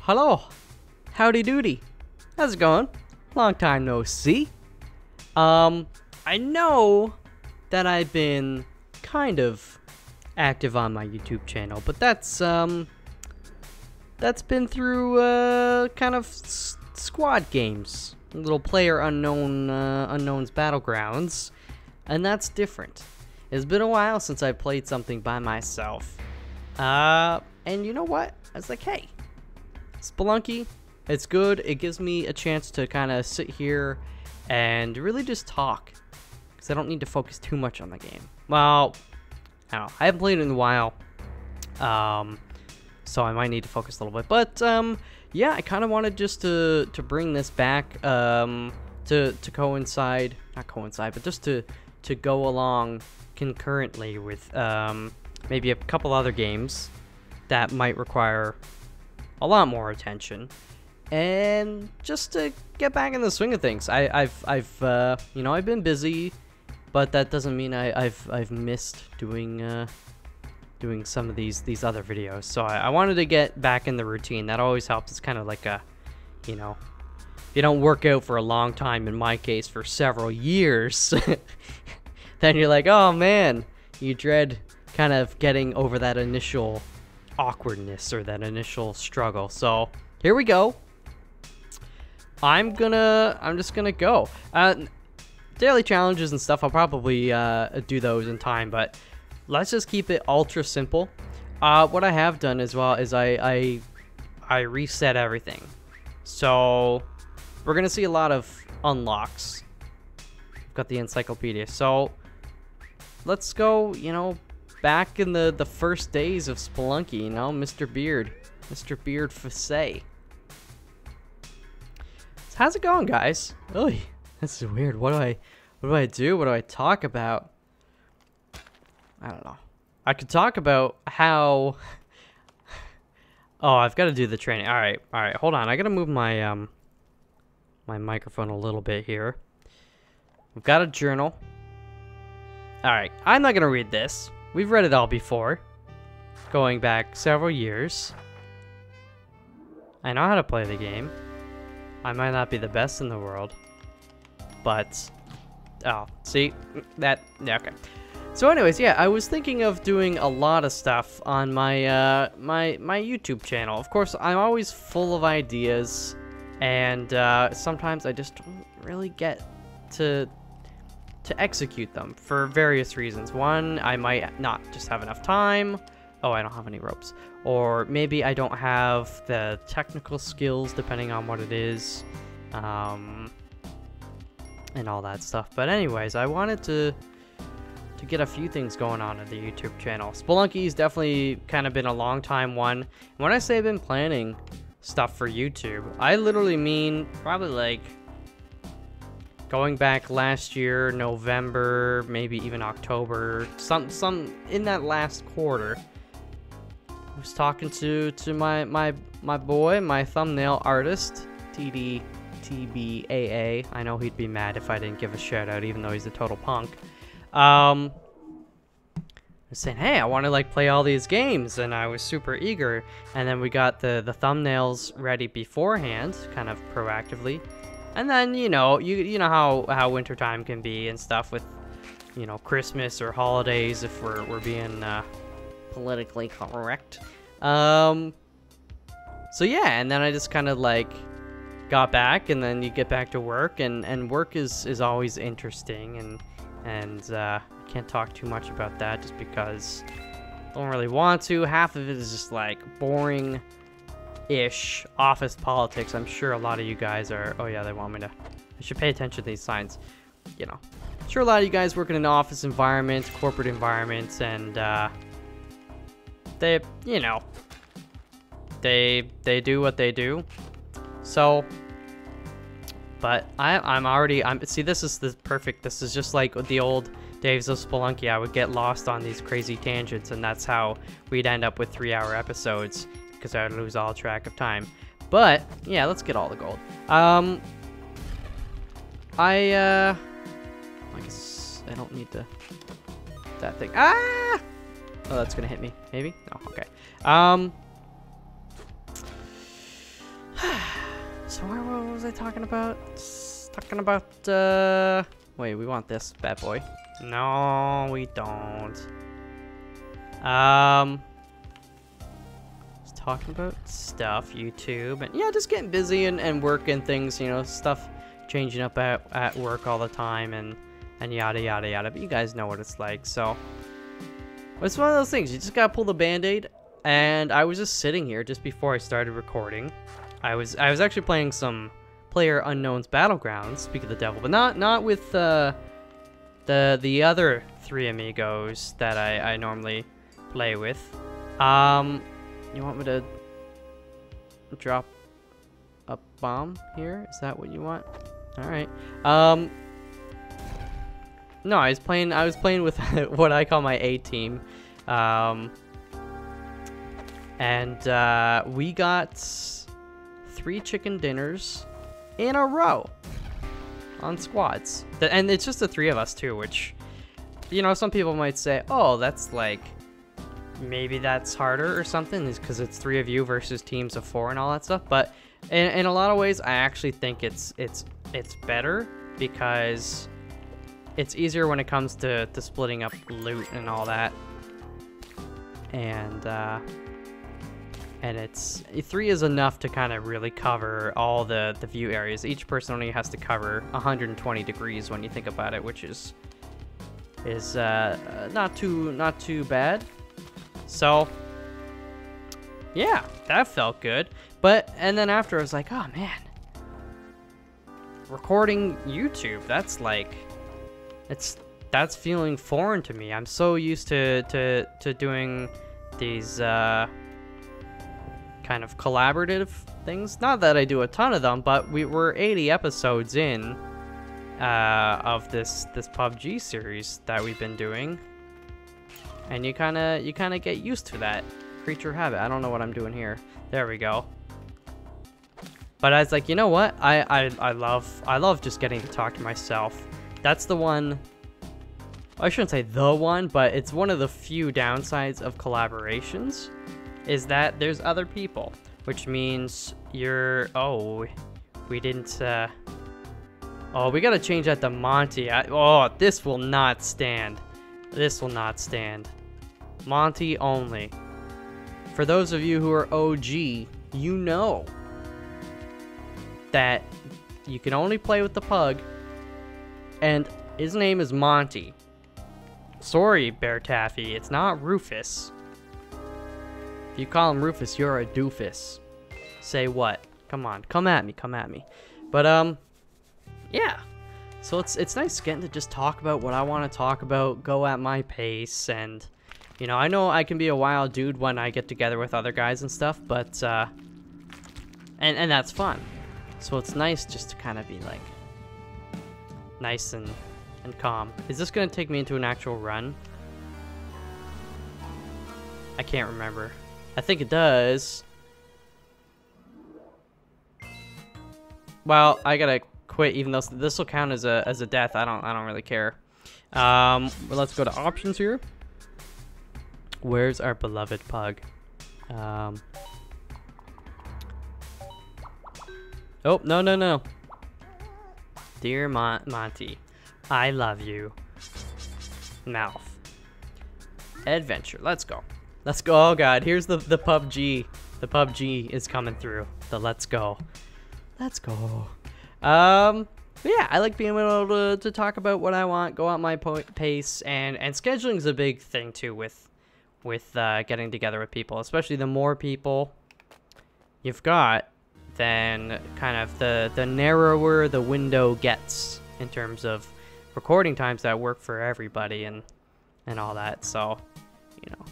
Hello. Howdy doody. How's it going? Long time no see. I know that I've been kind of active on my YouTube channel, but that's been through kind of squad games, little player unknown's battlegrounds, and that's different. It's been a while since I played something by myself, and you know what? I was like, hey, Spelunky, it's good. It gives me a chance to kind of sit here and really just talk, because I don't need to focus too much on the game. Well, I don't know. I haven't played it in a while, so I might need to focus a little bit. But yeah, I kind of wanted just to bring this back to coincide, not coincide, but just to go along concurrently with maybe a couple other games that might require a lot more attention, and just to get back in the swing of things. I've you know, I've been busy, but that doesn't mean I've missed doing some of these other videos. So I wanted to get back in the routine. That always helps. It's kind of like a, you know, if you don't work out for a long time, in my case for several years, then you're like, oh man, you dread kind of getting over that initial awkwardness or that initial struggle. So here we go. I'm just gonna go. Daily challenges and stuff, I'll probably do those in time, but let's just keep it ultra simple. What I have done as well is I reset everything. So we're gonna see a lot of unlocks. I've got the encyclopedia. So let's go, you know, back in the first days of Spelunky, you know, Mr. Beard Facet. So how's it going, guys? Oy, this is weird. What do I do? What do I talk about? I don't know. I could talk about how... Oh, I've got to do the training. All right. Hold on. I got to move my my microphone a little bit here. We've got a journal. All right. I'm not going to read this. We've read it all before, going back several years. I know how to play the game. I might not be the best in the world, but... Oh, see? That... Yeah, okay. So anyways, yeah, I was thinking of doing a lot of stuff on my my YouTube channel. Of course, I'm always full of ideas, and sometimes I just don't really get to execute them for various reasons. One, I might not just have enough time. Oh, I don't have any ropes. Or maybe I don't have the technical skills, depending on what it is, and all that stuff. But anyways, I wanted to get a few things going on the YouTube channel. Spelunky's definitely kind of been a long time one. When I say I've been planning stuff for YouTube, I literally mean probably like going back last year, November, maybe even October, some in that last quarter. I was talking to my boy, my thumbnail artist, TBAA. I know he'd be mad if I didn't give a shout out, even though he's a total punk. I was saying, hey, I want to like play all these games, and I was super eager. And then we got the thumbnails ready beforehand, kind of proactively. And then, you know how wintertime can be and stuff with, you know, Christmas or holidays, if we're being politically correct. So yeah, and then I just kind of like got back, and then you get back to work, and work is always interesting, and I can't talk too much about that just because I don't really want to. Half of it is just like boring ish office politics. I'm sure a lot of you guys are, oh yeah, they want me to, I should pay attention to these signs, you know. I'm sure a lot of you guys work in an office environment, corporate environments, and they, you know, they do what they do. So, but I'm see, this is perfect. This is just like the old days of Spelunky. I would get lost on these crazy tangents, and that's how we'd end up with 3-hour episodes, because I would lose all track of time. But yeah, let's get all the gold. I guess I don't need to that thing. Ah! Oh, that's gonna hit me. Maybe? No, okay. So what was I talking about? Talking about, wait, we want this bad boy. No, we don't. Just talking about stuff, YouTube, and yeah, just getting busy and working things, you know, stuff changing up at work all the time and yada yada yada, but you guys know what it's like. So it's one of those things, you just gotta pull the band-aid. And I was just sitting here just before I started recording. I was actually playing some PlayerUnknown's Battlegrounds, Speak of the Devil, but not with the other three amigos that I normally play with. You want me to drop a bomb here? Is that what you want? All right. No, I was playing with what I call my A team. And we got 3 chicken dinners in a row on squads. And it's just the 3 of us too, which, you know, some people might say, oh, that's like, maybe that's harder or something, is because it's 3 of you versus teams of 4 and all that stuff. But in a lot of ways, I actually think it's better, because it's easier when it comes to splitting up loot and all that. And it's 3 is enough to kind of really cover all the view areas. Each person only has to cover 120 degrees when you think about it, which is not too bad. So yeah, that felt good. And then after I was like, oh man, recording YouTube, that's like, that's feeling foreign to me. I'm so used to doing these kind of collaborative things. Not that I do a ton of them, but we're 80 episodes in of this PUBG series that we've been doing, and you kind of get used to that creature habit. I don't know what I'm doing here. There we go. But I was like, you know what? I love just getting to talk to myself. That's the one. I shouldn't say the one, but it's one of the few downsides of collaborations, is that there's other people, which means you're, oh, we didn't, oh, we gotta change that to Monty. Oh, this will not stand. This will not stand. Monty only. For those of you who are OG, you know that you can only play with the pug, and his name is Monty. Sorry, Bear Taffy, it's not Rufus. If you call him Rufus, you're a doofus. Say what? Come on, come at me. But yeah. So it's nice getting to just talk about what I want to talk about, go at my pace, and you know I can be a wild dude when I get together with other guys and stuff, but and that's fun. So it's nice just to kind of be like nice and calm. Is this gonna take me into an actual run? I can't remember. I think it does. Well, I gotta quit, even though this will count as a death. I don't really care. But let's go to options here. Where's our beloved pug? Oh, no. Dear Monty, I love you. Mouth. Adventure. Let's go. Let's go. Oh god, here's the PUBG. The PUBG is coming through. The let's go. Let's go. Yeah, I like being able to talk about what I want, go at my pace, and scheduling is a big thing too with getting together with people. Especially the more people you've got, then kind of the narrower the window gets in terms of recording times that work for everybody and all that. So, you know,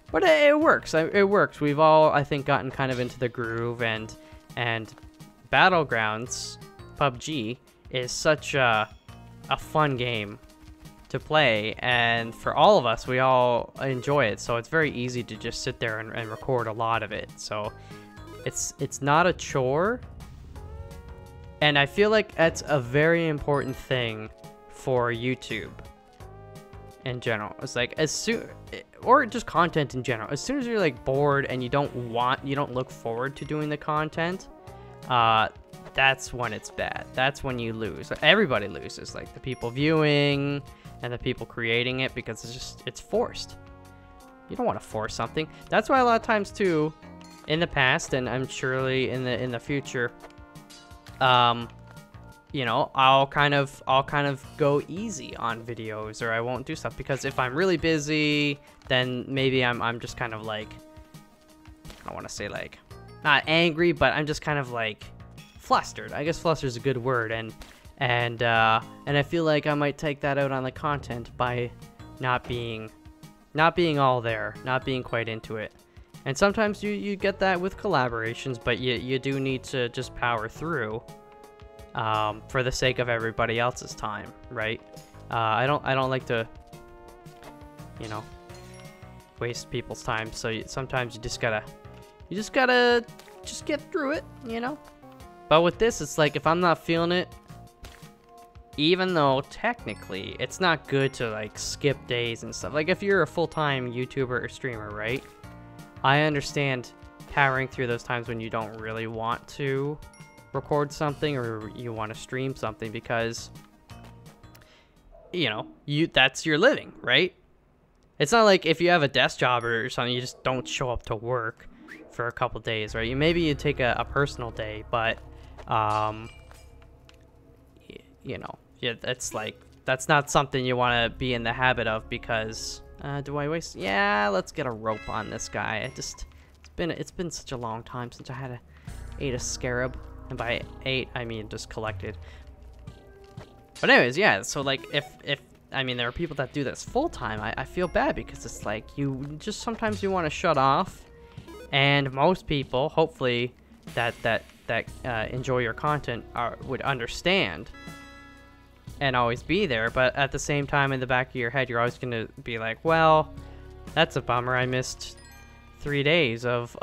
but it works. It works. We've all, I think, gotten kind of into the groove, and Battlegrounds PUBG is such a fun game to play, and for all of us, we all enjoy it. So it's very easy to just sit there and record a lot of it. So it's not a chore, and I feel like that's a very important thing for YouTube in general. It's like as soon, or just content in general, as soon as you're like bored and you don't look forward to doing the content, that's when it's bad. That's when you lose. Everybody loses, like the people viewing and the people creating it, because it's forced. You don't want to force something. That's why a lot of times too, in the past, and I'm surely in the future, you know, I'll kind of go easy on videos, or I won't do stuff, because if I'm really busy, then maybe I'm just kind of like, I don't want to say like, not angry, but I'm just kind of like flustered. I guess flustered is a good word, and I feel like I might take that out on the content by not being all there, not being quite into it. And sometimes you get that with collaborations, but you do need to just power through for the sake of everybody else's time, right? I don't like to, you know, waste people's time. So sometimes you just gotta get through it, you know. But with this, it's like if I'm not feeling it, even though technically it's not good to like skip days and stuff. Like if you're a full-time YouTuber or streamer, right? I understand powering through those times when you don't really want to record something or you want to stream something, because you know, that's your living, right? It's not like if you have a desk job or something, you just don't show up to work for a couple days, right? Maybe you take a personal day, but you know, yeah, that's like, that's not something you want to be in the habit of, because do I waste? Yeah, let's get a rope on this guy. It's been such a long time since I ate a scarab, and by ate I mean just collected. But anyways, yeah, so like if I mean, there are people that do this full time, I feel bad, because it's like sometimes you want to shut off, and most people, hopefully, that enjoy your content would understand and always be there. But at the same time, in the back of your head, you're always gonna be like, well, that's a bummer, I missed 3 days of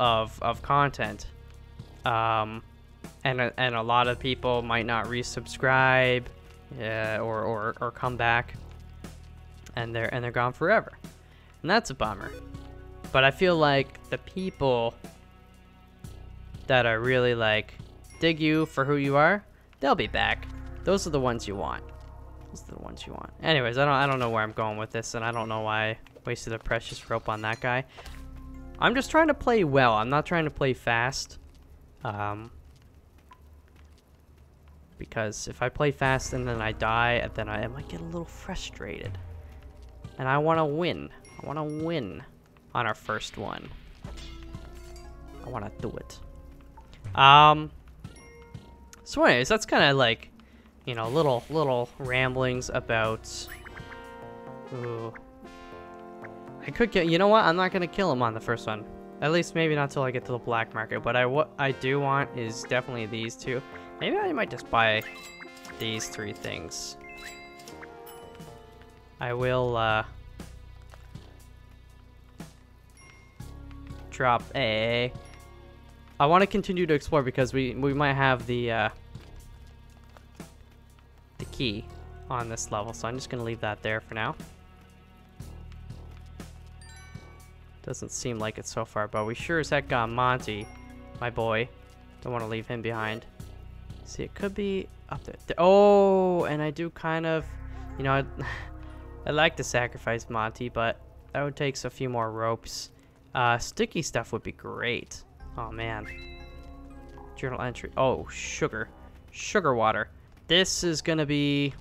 content. And a lot of people might not resubscribe, or come back, and they're gone forever, and that's a bummer. But I feel like the people that are really like dig you for who you are, they'll be back. Those are the ones you want. Anyways, I don't know where I'm going with this, and I don't know why I wasted a precious rope on that guy. I'm just trying to play well. I'm not trying to play fast. Because if I play fast and then I die, then I might get a little frustrated. And I want to win. I want to win on our first one. I want to do it. So anyways, that's kind of like, you know, little ramblings about. Ooh. I could get. You know what? I'm not gonna kill him on the first one. At least maybe not till I get to the black market. But what I do want is definitely these two. Maybe I might just buy these 3 things. I will drop a. I want to continue to explore, because we might have the key on this level, so I'm just gonna leave that there for now. Doesn't seem like it so far, but we sure as heck got Monty, my boy. Don't want to leave him behind. See, it could be up there. Oh, and I do kind of, you know, I'd like to sacrifice Monty, but that would take a few more ropes. Sticky stuff would be great. Oh man. Journal entry. Oh, sugar water. This is gonna be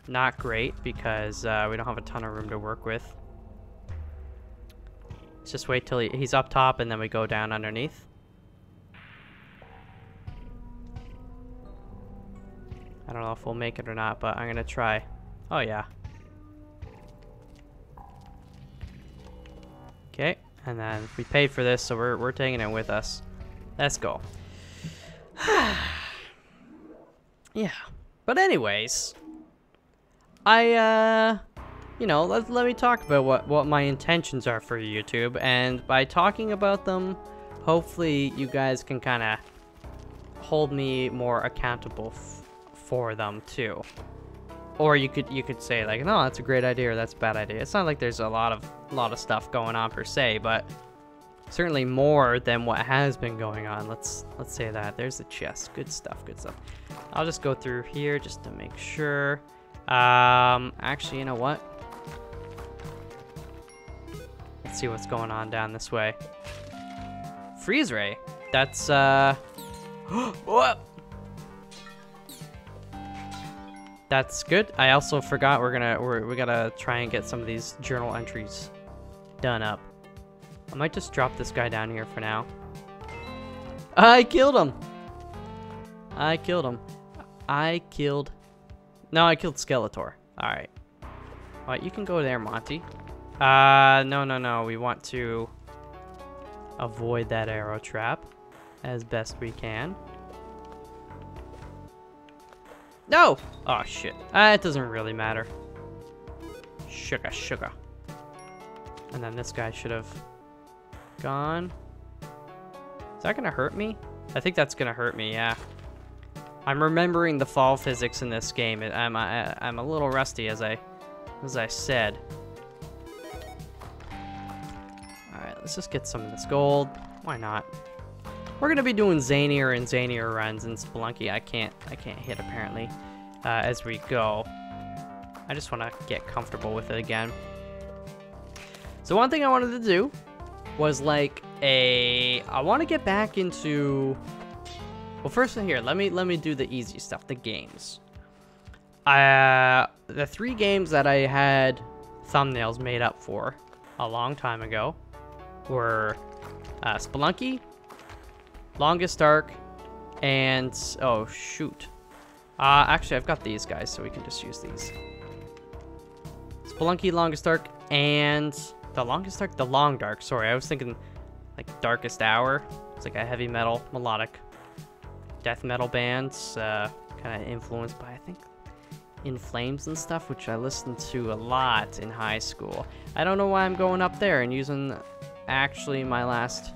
not great, because we don't have a ton of room to work with. Let's just wait till he's up top, and then we go down underneath. I don't know if we'll make it or not, but I'm gonna try. Oh yeah. Okay, and then we paid for this, so we're taking it with us. Let's go. Yeah. But anyways, you know, let me talk about what my intentions are for YouTube, and by talking about them, hopefully you guys can kind of hold me more accountable for them too. Or you could say like, no, that's a great idea, or that's a bad idea. It's not like there's a lot of stuff going on per se, but Certainly more than what has been going on. Let's say that. There's the chest. Good stuff. Good stuff. I'll just go through here just to make sure. Actually, you know what? Let's see what's going on down this way. Freeze ray. That's what? That's good. I also forgot we gotta try and get some of these journal entries done up. I might just drop this guy down here for now. I killed him. I killed him. No, I killed Skeletor. All right. All right, you can go there, Monty. No. We want to avoid that arrow trap as best we can. No! Oh, shit. It doesn't really matter. Sugar. And then this guy should have gone. Is that gonna hurt me? I think that's gonna hurt me, yeah. I'm remembering the fall physics in this game. I'm a little rusty, as I said. Alright, let's just get some of this gold. Why not? We're gonna be doing zanier and zanier runs in Spelunky. I can't hit apparently as we go. I just want to get comfortable with it again. So one thing I wanted to do was like I want to get back into. Well, first here, let me do the easy stuff, the games. The 3 games that I had thumbnails made up for a long time ago were Spelunky, Longest Arc, and oh shoot. Actually, I've got these guys, so we can just use these. Spelunky, Longest Arc, and the Longest Arc, the Long Dark. Sorry, I was thinking like Darkest Hour. It's like a heavy metal, melodic, death metal band, kind of influenced by, I think, In Flames and stuff, which I listened to a lot in high school. I don't know why I'm going up there and using actually my last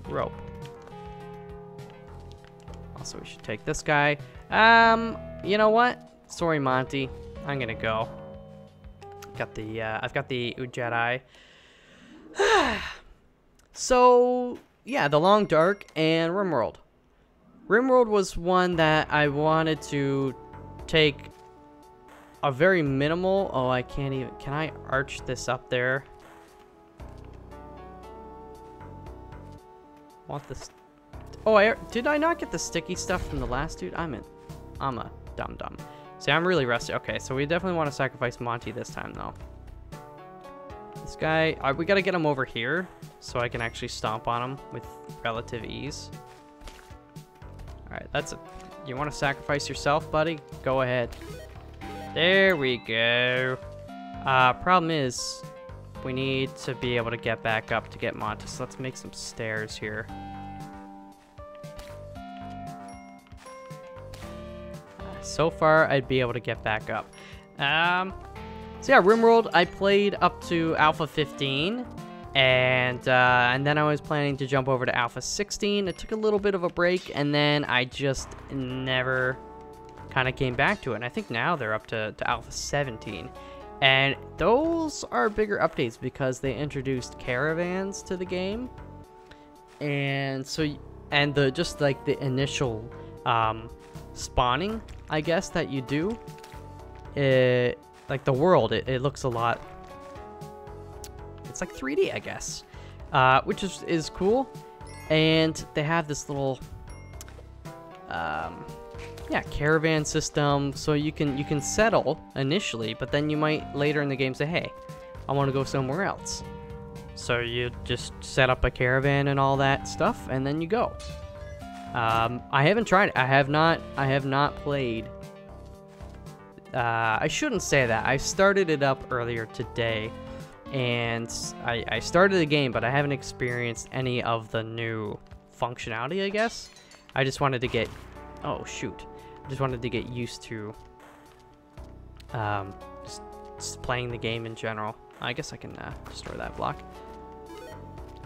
rope. Also, we should take this guy. You know what? Sorry, Monty. I'm gonna go. I've got the Jedi. So, yeah, the Long Dark and RimWorld. RimWorld was one that I wanted to take a very minimal. Oh, I can't even. Can I arch this up there? Want this? Oh, did I not get the sticky stuff from the last dude? I'm a dum-dum. See, I'm really rusty. Okay, so we definitely want to sacrifice Monty this time, though. This guy, we got to get him over here so I can actually stomp on him with relative ease. All right, that's it. You want to sacrifice yourself, buddy? Go ahead. There we go. Problem is, we need to be able to get back up to get Monty, so let's make some stairs here. So far, I'd be able to get back up. So yeah, RimWorld, I played up to Alpha 15, and then I was planning to jump over to Alpha 16. It took a little bit of a break, and then I just never kind of came back to it. And I think now they're up to Alpha 17. And those are bigger updates because they introduced caravans to the game. And so, and just like the initial spawning, I guess, that you do, like the world, it looks a lot, it's like 3D, I guess, which is cool. And they have this little yeah, caravan system, so you can settle initially, but then you might later in the game say, hey, I want to go somewhere else. So you just set up a caravan and all that stuff, and then you go. I haven't tried it. I have not played. I shouldn't say that. I started it up earlier today, and I started the game, but I haven't experienced any of the new functionality, I guess. I just wanted to get, oh shoot, I just wanted to get used to just playing the game in general. I guess I can destroy that block.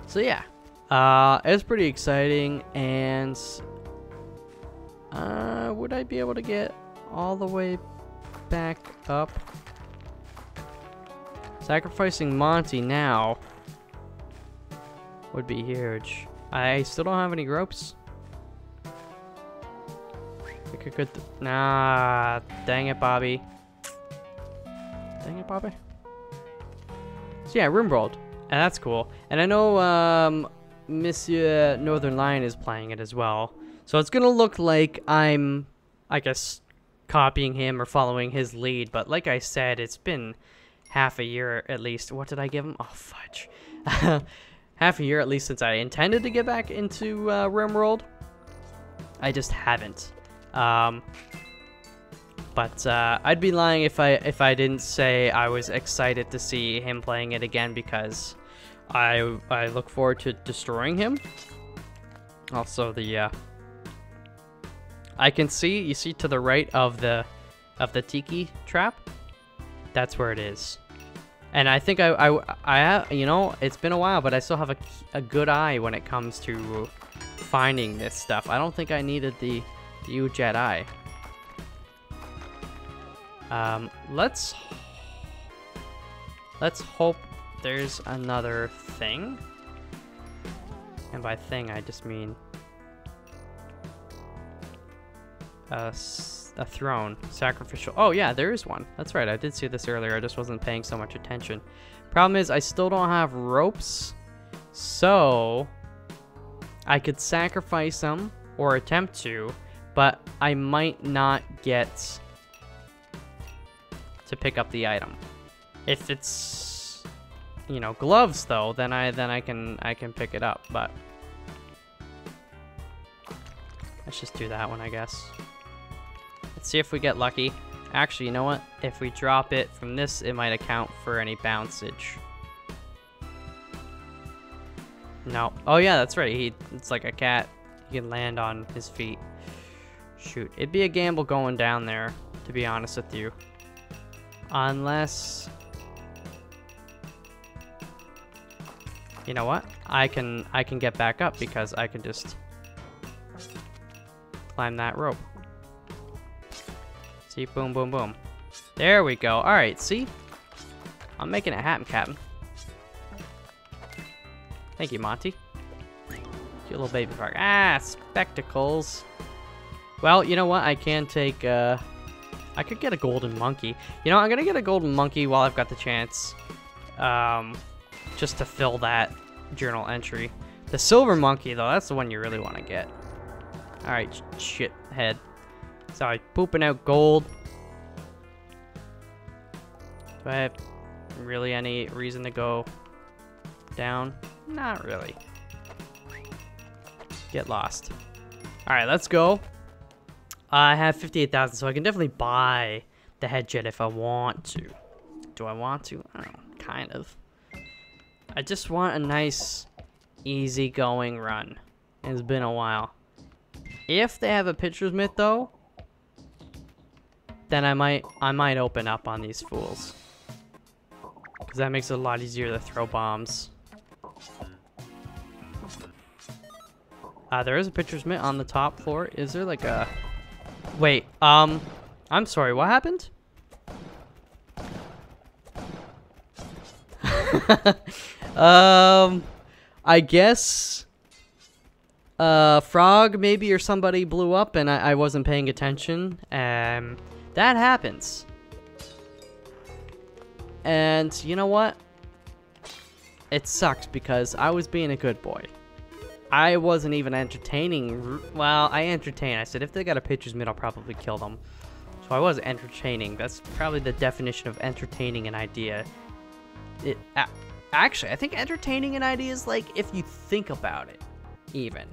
So yeah, it's pretty exciting. And would I be able to get all the way back up? Sacrificing Monty now. would be huge. I still don't have any ropes. I could nah, dang it, Bobby. Dang it, Bobby. So yeah, RimWorld, and that's cool. And I know Monsieur Northern Lion is playing it as well. So it's gonna look like I'm, I guess, copying him or following his lead. But like I said, it's been half a year at least. What did I give him? Oh, fudge. Half a year at least since I intended to get back into RimWorld. I just haven't. But I'd be lying if I didn't say I was excited to see him playing it again, because I look forward to destroying him. Also, the I can see, you see to the right of the tiki trap, that's where it is. And I think I you know, it's been a while, but I still have a good eye when it comes to finding this stuff. I don't think I needed the Jedi. Let's hope there's another thing. And by thing, I just mean a throne, sacrificial. Oh yeah, there is one. That's right, I did see this earlier. I just wasn't paying so much attention. Problem is, I still don't have ropes, so I could sacrifice them or attempt to, but I might not get to pick up the item. If it's, you know, gloves though, then I can pick it up. But let's just do that one, I guess. Let's see if we get lucky. Actually, you know what? If we drop it from this, it might account for any bouncage. No. Oh yeah, that's right. It's like a cat. He can land on his feet. Shoot, it'd be a gamble going down there, to be honest with you. Unless, you know what? I can get back up because I can just climb that rope. See, boom, boom, boom. There we go. All right, see? I'm making it happen, Captain. Thank you, Monty. Cute little baby frog. Ah, spectacles. Well, you know what? I can take, I could get a golden monkey. You know, I'm gonna get a golden monkey while I've got the chance. Just to fill that journal entry. The silver monkey, though, that's the one you really want to get. Alright, shithead. Sorry, pooping out gold. Do I have really any reason to go down? Not really. Get lost. Alright, let's go. I have 58,000, so I can definitely buy the head jet if I want to. Do I want to? I don't know, kind of. I just want a nice, easy-going run. It's been a while. If they have a pitcher's mitt, though, then I might open up on these fools. Because that makes it a lot easier to throw bombs. There is a pitcher's mitt on the top floor. Is there like a... Wait, I'm sorry, what happened? I guess Frog maybe or somebody blew up and I wasn't paying attention. That happens. And you know what? It sucks because I was being a good boy. I wasn't even entertaining. Well, I entertained. I said, if they got a pitcher's mitt, I'll probably kill them. So I was entertaining. That's probably the definition of entertaining an idea. Actually, I think entertaining an idea is like if you think about it, even.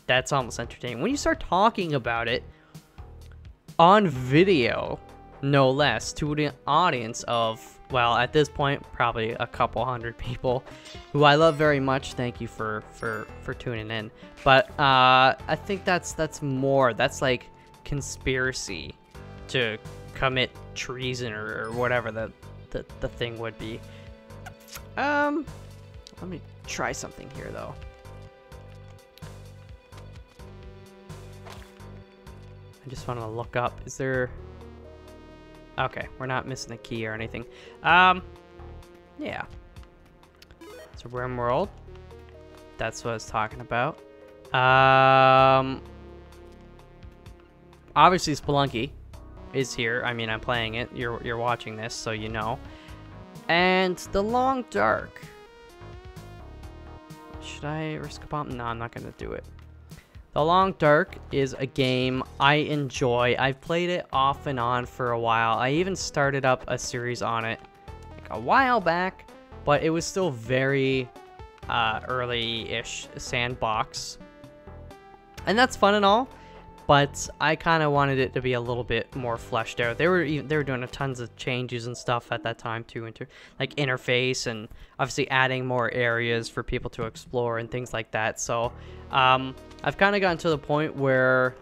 That's almost entertaining. When you start talking about it on video, no less, to an audience of, well, at this point, probably a couple hundred people who I love very much. Thank you for tuning in. But I think that's more. That's like conspiracy to commit treason or whatever the thing would be. Let me try something here though. I just want to look up. Is there... Okay, we're not missing a key or anything. Yeah. It's a RimWorld. That's what I was talking about. Obviously Spelunky is here. I mean, I'm playing it. You're watching this, so you know. And The Long Dark. Should I risk a bomb? No, I'm not gonna do it. The Long Dark is a game I enjoy. I've played it off and on for a while. I even started up a series on it like a while back, but it was still very early-ish sandbox. And that's fun and all, but I kind of wanted it to be a little bit more fleshed out. They were doing a tons of changes and stuff at that time too, into like interface and obviously adding more areas for people to explore and things like that. So I've kind of gotten to the point where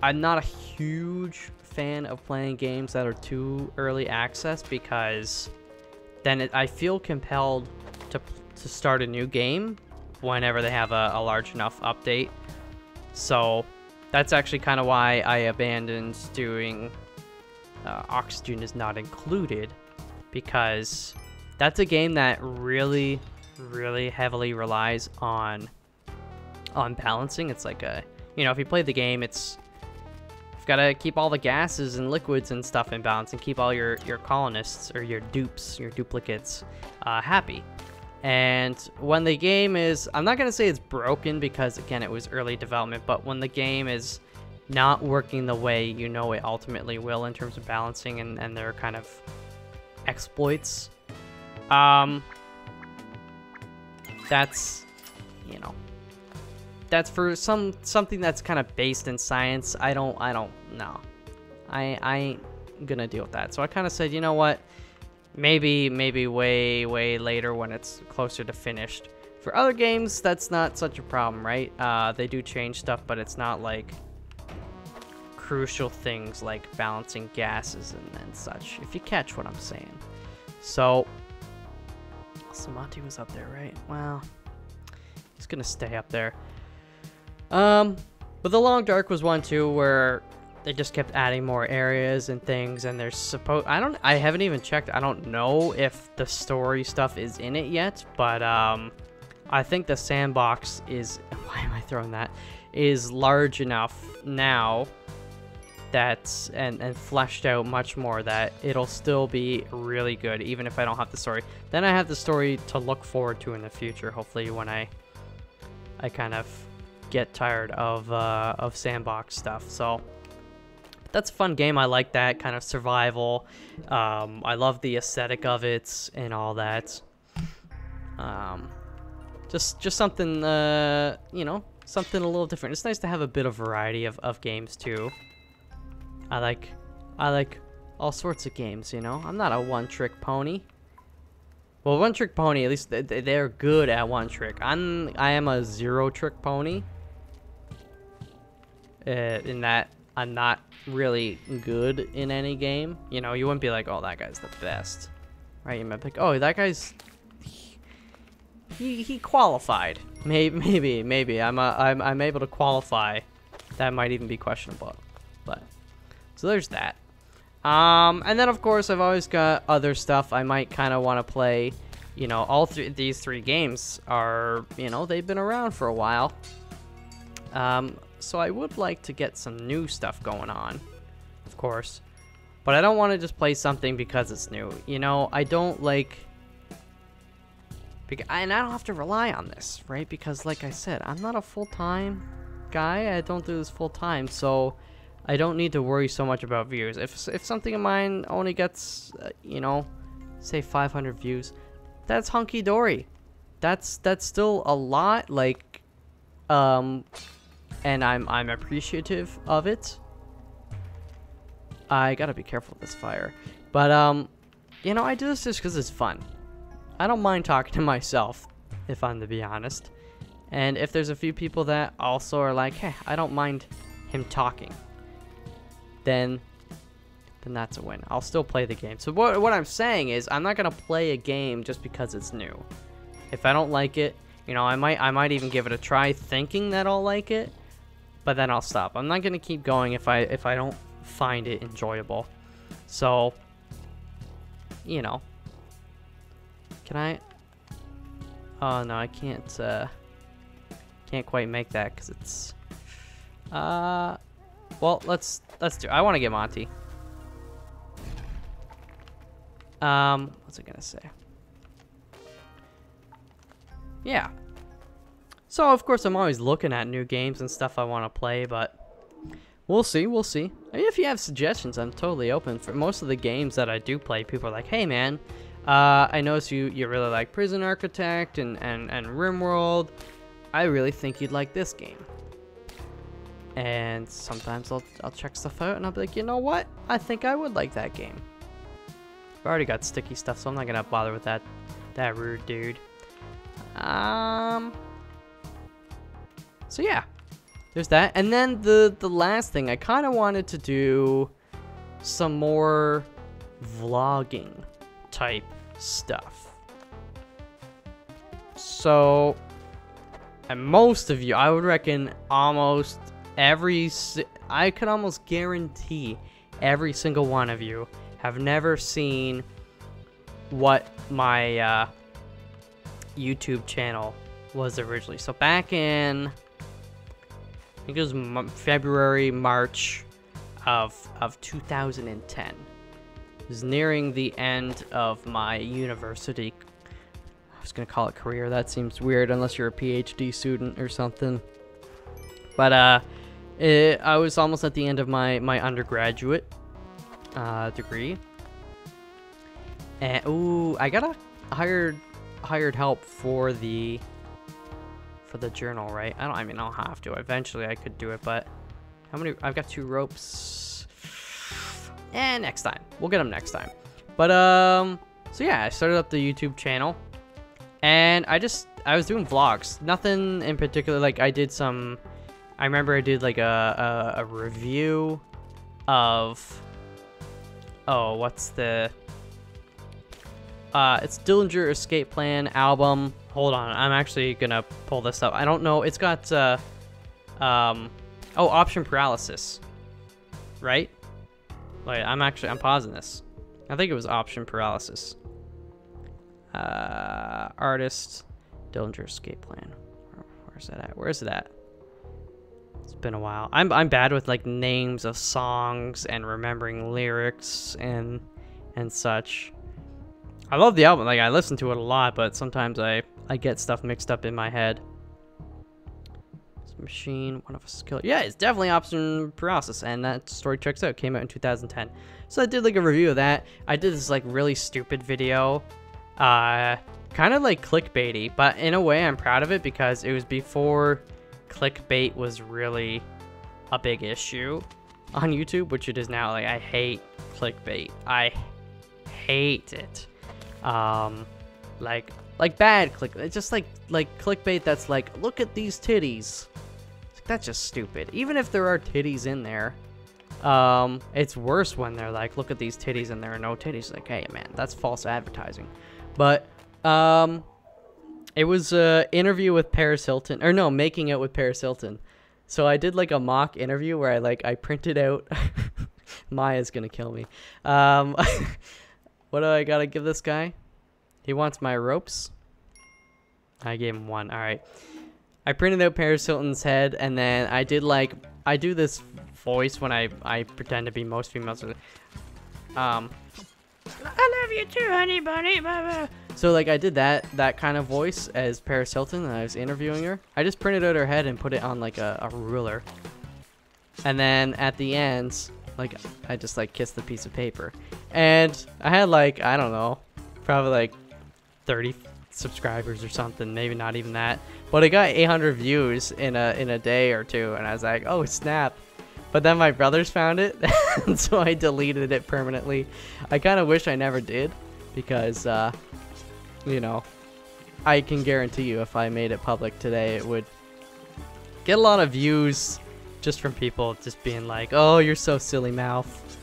I'm not a huge fan of playing games that are too early access, because then I feel compelled to start a new game whenever they have a large enough update. So that's actually kind of why I abandoned doing Oxygen is Not Included, because that's a game that really heavily relies on balancing. It's like a, you know, if you play the game, you've got to keep all the gases and liquids and stuff in balance and keep all your colonists or your dupes, your duplicates happy. And when the game is, I'm not going to say it's broken, because again, it was early development, but when the game is not working the way you know it ultimately will in terms of balancing and their kind of exploits, that's, you know, that's for something that's kind of based in science. I don't know. I ain't gonna deal with that. So I kind of said, you know what? Maybe way later when it's closer to finished. For other games, that's not such a problem, right? They do change stuff, but it's not like crucial things like balancing gases and such, if you catch what I'm saying. So, Samonti was up there, right? Well, he's gonna stay up there. But The Long Dark was one too, where they just kept adding more areas and things, and there's I haven't even checked. I don't know if the story stuff is in it yet, but I think the sandbox is, why am I throwing that, is large enough now that, and fleshed out much more, that it'll still be really good even if I don't have the story. Then I have the story to look forward to in the future, hopefully, when I kind of get tired of sandbox stuff. So that's a fun game. I like that kind of survival. I love the aesthetic of it and all that. Just something, you know, something a little different. It's nice to have a bit of variety of games too. I like all sorts of games, you know. I'm not a one-trick pony. Well, one-trick pony, at least they're good at one trick. I am a zero-trick pony. In that I'm not really good in any game. You know, you wouldn't be like, oh, that guy's the best, right? You might be like, oh, that guy's he qualified. Maybe I'm able to qualify. That might even be questionable, but so there's that. And then of course I've always got other stuff I might kind of want to play. You know, these three games are, you know, they've been around for a while. So I would like to get some new stuff going on, of course, but I don't want to just play something because it's new. You know, I don't like, and I don't have to rely on this, right? Because like I said, I'm not a full-time guy. I don't do this full-time, so I don't need to worry so much about views. If something of mine only gets, you know, say 500 views, that's hunky-dory. That's still a lot, like, and I'm appreciative of it. I gotta be careful with this fire. But, you know, I do this just because it's fun. I don't mind talking to myself, if I'm to be honest. And if there's a few people that also are like, hey, I don't mind him talking, then that's a win. I'll still play the game. So what I'm saying is, I'm not gonna play a game just because it's new. If I don't like it, you know, I might even give it a try thinking that I'll like it, but then I'll stop. I'm not gonna keep going if I don't find it enjoyable. So, you know, can I? Oh no, I can't. Can't quite make that because it's well, let's do. I want to get Monty. What's I gonna say? Yeah. So of course I'm always looking at new games and stuff I want to play, but we'll see. We'll see. I mean, if you have suggestions, I'm totally open. For most of the games that I do play, people are like, "Hey man, I noticed you really like Prison Architect and RimWorld. I really think you'd like this game." And sometimes I'll check stuff out and I'll be like, you know what? I think I would like that game. I've already got sticky stuff, so I'm not gonna bother with that rude dude. So yeah, there's that. And then the last thing, I kind of wanted to do some more vlogging type stuff. So, and most of you, I would reckon almost I could almost guarantee every single one of you have never seen what my YouTube channel was originally. So back in, I think it was February, March of 2010. It was nearing the end of my university. I was gonna call it career. That seems weird unless you're a PhD student or something. But I was almost at the end of my undergraduate degree. And ooh, I got a hired help for the journal, right? I mean, I'll have to. Eventually I could do it, but how many? I've got 2 ropes. And next time. We'll get them next time. But so yeah, I started up the YouTube channel. And I was doing vlogs. Nothing in particular. Like I remember I did like a review of, oh, what's the, it's Dillinger Escape Plan album. Hold on, I'm actually gonna pull this up. I don't know, it's got, oh, option paralysis, right? Like, I'm pausing this. I think it was option paralysis. Artist, Dillinger Escape Plan. Where's that at? Where's it at? It's been a while. I'm bad with like names of songs and remembering lyrics and such. I love the album. Like, I listen to it a lot, but sometimes I get stuff mixed up in my head. This machine, one of us killer. Yeah, it's definitely option paralysis, and that story checks out. Came out in 2010. So I did like a review of that. I did this like really stupid video. Kind of like clickbaity, but in a way I'm proud of it because it was before clickbait was really a big issue on YouTube, which it is now. Like, I hate clickbait. I hate it. Like bad click. It's just like clickbait that's like, look at these titties. That's just stupid. Even if there are titties in there, it's worse when they're like, look at these titties and there are no titties. Like, hey man, that's false advertising. But it was a interview with Paris Hilton, or no, making out with Paris Hilton. So I did like a mock interview where I printed out. Maya's gonna kill me. What do I gotta give this guy? He wants my ropes. I gave him 1. All right. I printed out Paris Hilton's head, and then I do this voice when I pretend to be most females. I love you too, honey bunny. Blah, blah. So like I did that kind of voice as Paris Hilton, and I was interviewing her. I just printed out her head and put it on like a ruler, and then at the end, like I just like kissed the piece of paper, and I had like, I don't know, probably like 30 subscribers or something, maybe not even that, but it got 800 views in a day or two, and I was like, oh snap. But then my brothers found it, and so I deleted it permanently. I kind of wish I never did, because, you know, I can guarantee you if I made it public today, it would get a lot of views just from people just being like, oh, you're so silly, mouth.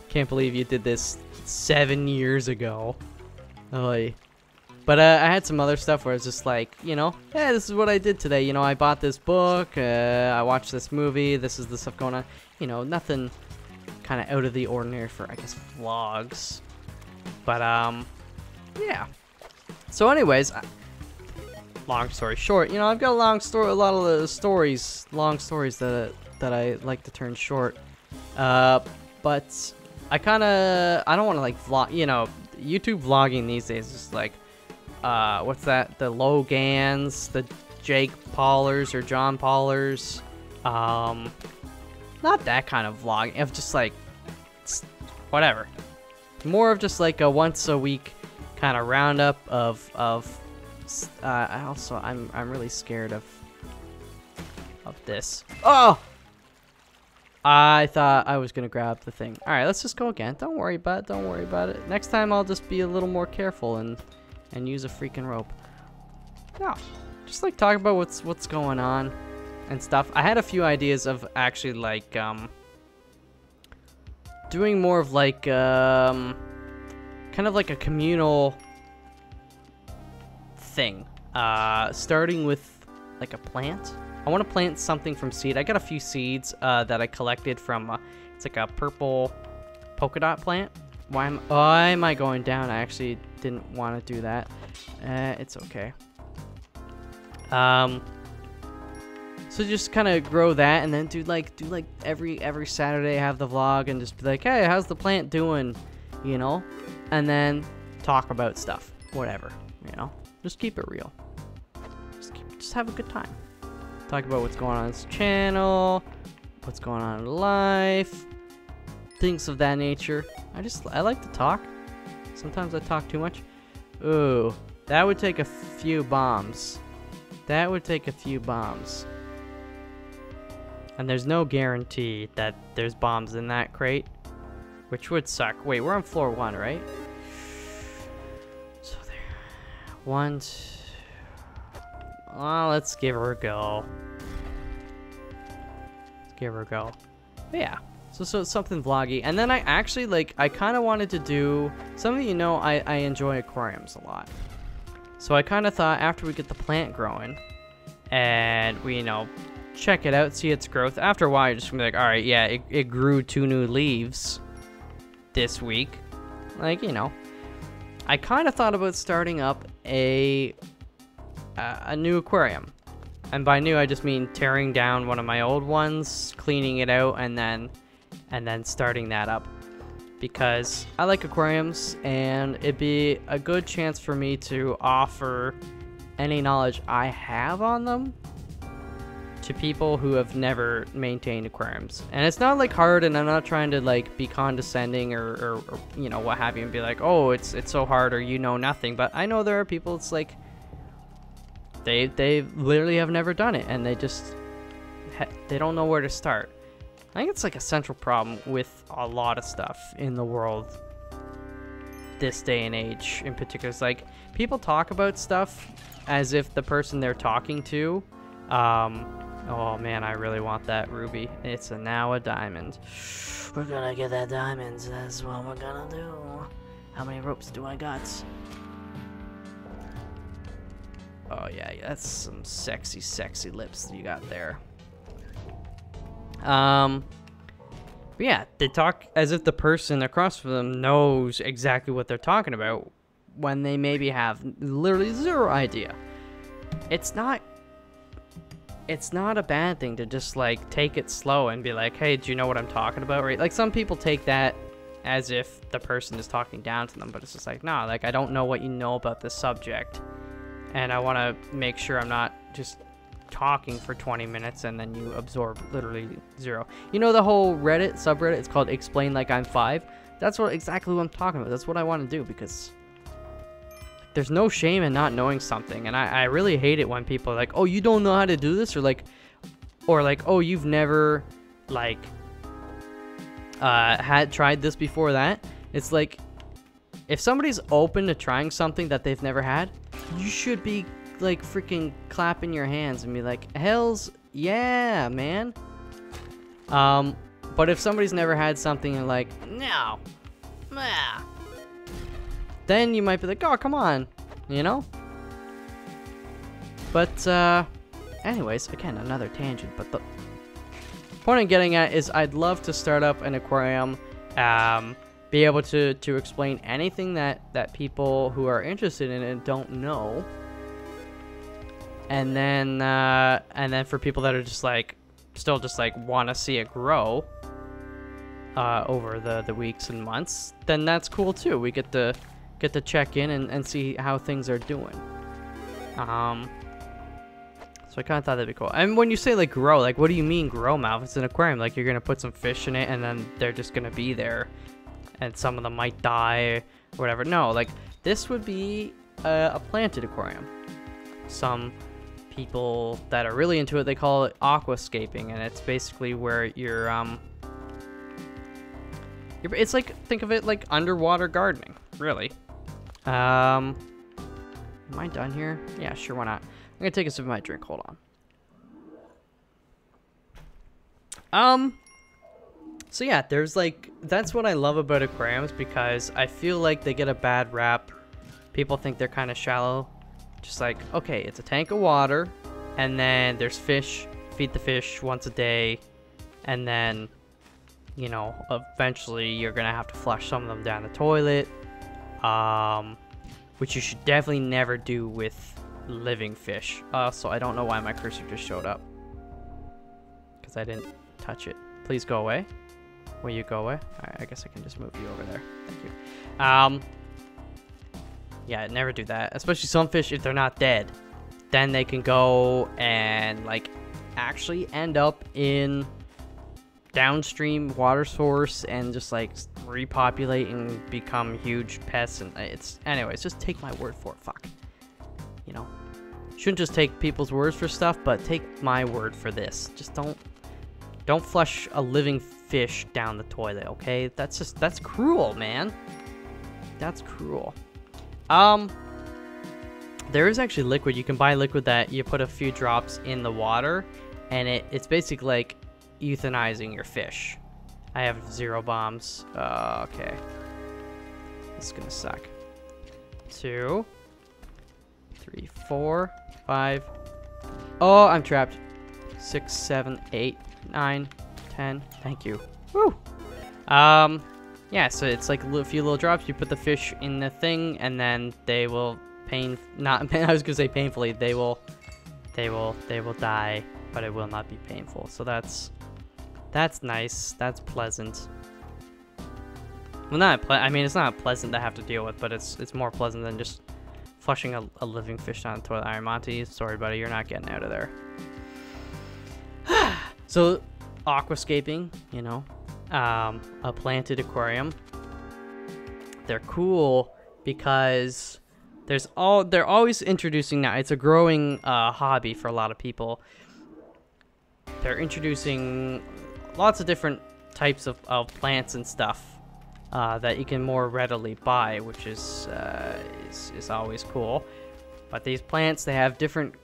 Can't believe you did this 7 years ago. Oy. But I had some other stuff where it's just like, you know, yeah, this is what I did today. You know, I bought this book, I watched this movie, this is the stuff going on. You know, nothing kind of out of the ordinary for, I guess, vlogs. But, yeah. So anyways, long story short, you know, I've got a long story, a lot of the stories, long stories that I like to turn short. But I don't want to like vlog, you know, YouTube vlogging these days is like, what's that? The Logans, the Jake Paulers or John Paulers. Not that kind of vlog, of just like, whatever. More of just like a once a week kind of roundup of I'm really scared of this. Oh! I thought I was gonna grab the thing. All right, let's just go again. Don't worry about it. Don't worry about it. Next time I'll just be a little more careful and use a freaking rope. No, just like talk about what's going on and stuff. I had a few ideas of actually like doing more of like kind of like a communal thing. Starting with like a plant. I want to plant something from seed. I got a few seeds that I collected from, it's like a purple polka dot plant. Why am I going down? I actually didn't want to do that. It's okay. So just kind of grow that, and then do like every Saturday have the vlog and just be like, hey, how's the plant doing? You know, and then talk about stuff, whatever. You know, just keep it real. Just have a good time. Talk about what's going on this channel, what's going on in life, things of that nature. I like to talk. Sometimes I talk too much. Ooh, that would take a few bombs. That would take a few bombs. And there's no guarantee that there's bombs in that crate, which would suck. Wait, we're on floor 1, right? So there. 1, 2. Well, let's give her a go. Let's give her a go. But yeah. So it's something vloggy. And then I actually, like, I kind of wanted to do... Some of you know I enjoy aquariums a lot. So I kind of thought after we get the plant growing, and we, you know, check it out, see its growth. After a while, you're just going to be like, alright, yeah, it grew 2 new leaves this week. Like, you know. I kind of thought about starting up a new aquarium. And by new, I just mean tearing down one of my old ones, cleaning it out, and then starting that up. Because I like aquariums, and it'd be a good chance for me to offer any knowledge I have on them to people who have never maintained aquariums. And it's not like hard, and I'm not trying to like be condescending or you know, what have you, and be like, oh, it's so hard, or you know nothing. But I know there are people, it's like they literally have never done it, and they don't know where to start. I think it's like a central problem with a lot of stuff in the world this day and age in particular. It's like people talk about stuff as if the person they're talking to, oh man, I really want that ruby. It's now a diamond. We're gonna get that diamond. That's what we're gonna do. How many ropes do I got? Oh yeah, that's some sexy, sexy lips that you got there. But yeah, they talk as if the person across from them knows exactly what they're talking about when they maybe have literally zero idea. It's not a bad thing to just like take it slow and be like, hey, do you know what I'm talking about? Right? Like some people take that as if the person is talking down to them, but it's just like, no, like I don't know what you know about this subject, and I want to make sure I'm not just talking for 20 minutes and then you absorb literally zero. You know the whole Reddit subreddit, it's called Explain Like I'm 5. That's exactly what I'm talking about. That's what I want to do, because there's no shame in not knowing something. And I really hate it when people are like, oh, you don't know how to do this, or like oh, you've never like had tried this before that. It's like, if somebody's open to trying something that they've never had, you should be like freaking clapping your hands and be like, hells yeah, man. But if somebody's never had something and like, no, then you might be like, oh, come on, you know. But anyways, again, another tangent, but the point I'm getting at is I'd love to start up an aquarium, be able to explain anything that people who are interested in it don't know. And then for people that are just like still just like want to see it grow over the weeks and months, then that's cool too. We get to check in and see how things are doing. So I kind of thought that'd be cool. And when you say like grow, like what do you mean grow, Mal? It's an aquarium. Like you're gonna put some fish in it, and then they're just gonna be there, and some of them might die or whatever. No, like this would be a planted aquarium. Some people that are really into it, they call it aquascaping, and it's basically where it's like, think of it like underwater gardening, really. Am I done here? Yeah, sure, why not? I'm gonna take a sip of my drink. Hold on. So yeah, there's like, that's what I love about aquariums, because I feel like they get a bad rap. People think they're kind of shallow. Just like, okay, it's a tank of water, and then there's fish. Feed the fish once a day, and then, you know, eventually you're gonna have to flush some of them down the toilet. Which you should definitely never do with living fish. So I don't know why my cursor just showed up, because I didn't touch it. Please go away. Will you go away? Alright, I guess I can just move you over there. Thank you. Yeah, never do that. Especially some fish, if they're not dead, then they can go and like actually end up in downstream water source and just like repopulate and become huge pests. And it's, anyways, just take my word for it. Fuck, you know, shouldn't just take people's words for stuff, but take my word for this. Just don't flush a living fish down the toilet, okay? That's cruel, man. That's cruel. There is actually liquid. You can buy liquid that you put a few drops in the water, and it's basically like euthanizing your fish. I have 0 bombs. Okay. This is gonna suck. 2, 3, 4, 5. Oh, I'm trapped. 6, 7, 8, 9, 10. Thank you. Woo! Yeah, so it's like a few little drops. You put the fish in the thing, and then they will I was gonna say painfully. They will die, but it will not be painful. So that's nice. That's pleasant. Well, I mean, it's not pleasant to have to deal with, but it's more pleasant than just flushing a living fish down the toilet. Iron Monty, sorry, buddy, you're not getting out of there. So, aquascaping, you know, a planted aquarium. They're cool because they're always introducing now. It's a growing hobby for a lot of people. They're introducing lots of different types of plants and stuff that you can more readily buy, which is always cool. But these plants, they have different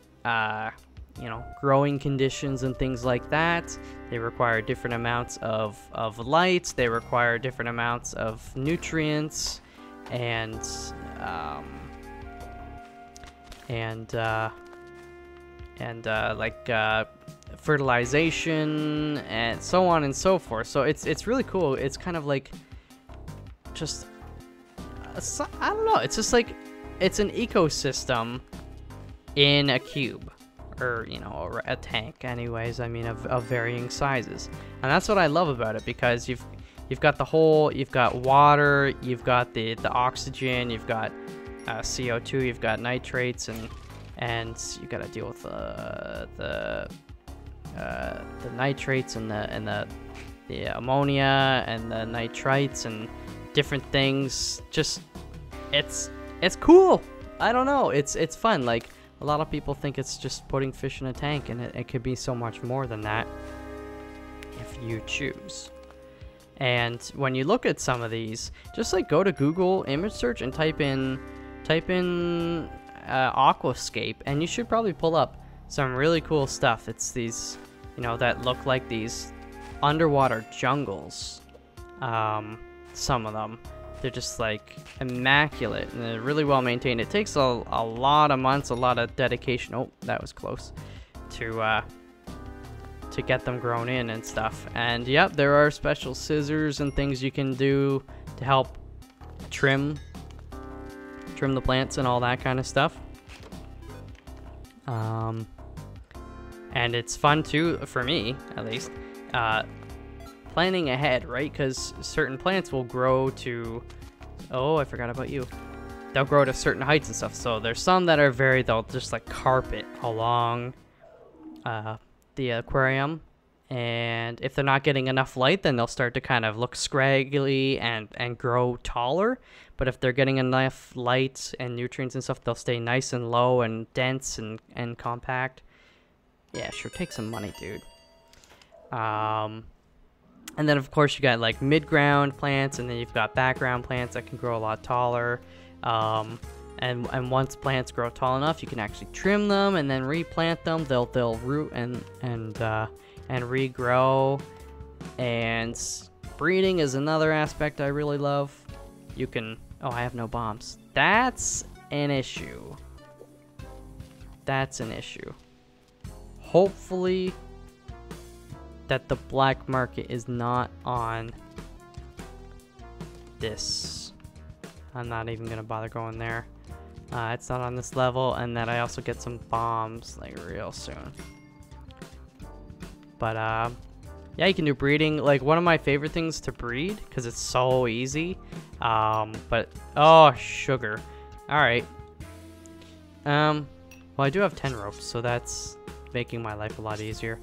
you know, growing conditions and things like that. They require different amounts of light. They require different amounts of nutrients and fertilization and so on and so forth. So it's really cool. It's kind of like just I don't know. It's just like it's an ecosystem in a cube, or you know, or a tank. Anyways, I mean of varying sizes, and that's what I love about it, because you've got you've got water, you've got the oxygen, you've got CO2, you've got nitrates, and you got to deal with the nitrates and the ammonia and the nitrites and different things. Just it's cool. I don't know. It's fun. Like, a lot of people think it's just putting fish in a tank, and it could be so much more than that if you choose. And when you look at some of these, just like go to Google image search and type in aquascape, and you should probably pull up some really cool stuff. It's these, you know, that look like these underwater jungles. Some of them, they're just like immaculate, and they're really well maintained. It takes a lot of months, a lot of dedication. Oh, that was close. To get them grown in and stuff. And yep, there are special scissors and things you can do to help trim the plants and all that kind of stuff. And it's fun too, for me at least, planning ahead, right? Because certain plants will grow to, oh, I forgot about you. They'll grow to certain heights and stuff. So there's some that are they'll just like carpet along the aquarium. And if they're not getting enough light, then they'll start to kind of look scraggly and grow taller. But if they're getting enough light and nutrients and stuff, they'll stay nice and low and dense and compact. Yeah, sure, take some money, dude. And then, of course, you got, like, mid-ground plants, and then you've got background plants that can grow a lot taller. And once plants grow tall enough, you can actually trim them and then replant them. They'll root and regrow. And breeding is another aspect I really love. You can... Oh, I have no bombs. That's an issue. That's an issue. Hopefully that the black market is not on this. I'm not even gonna bother going there. It's not on this level, and that I also get some bombs like real soon. But yeah, you can do breeding. Like, one of my favorite things to breed because it's so easy. But oh, sugar. All right. Well, I do have 10 ropes, so that's making my life a lot easier.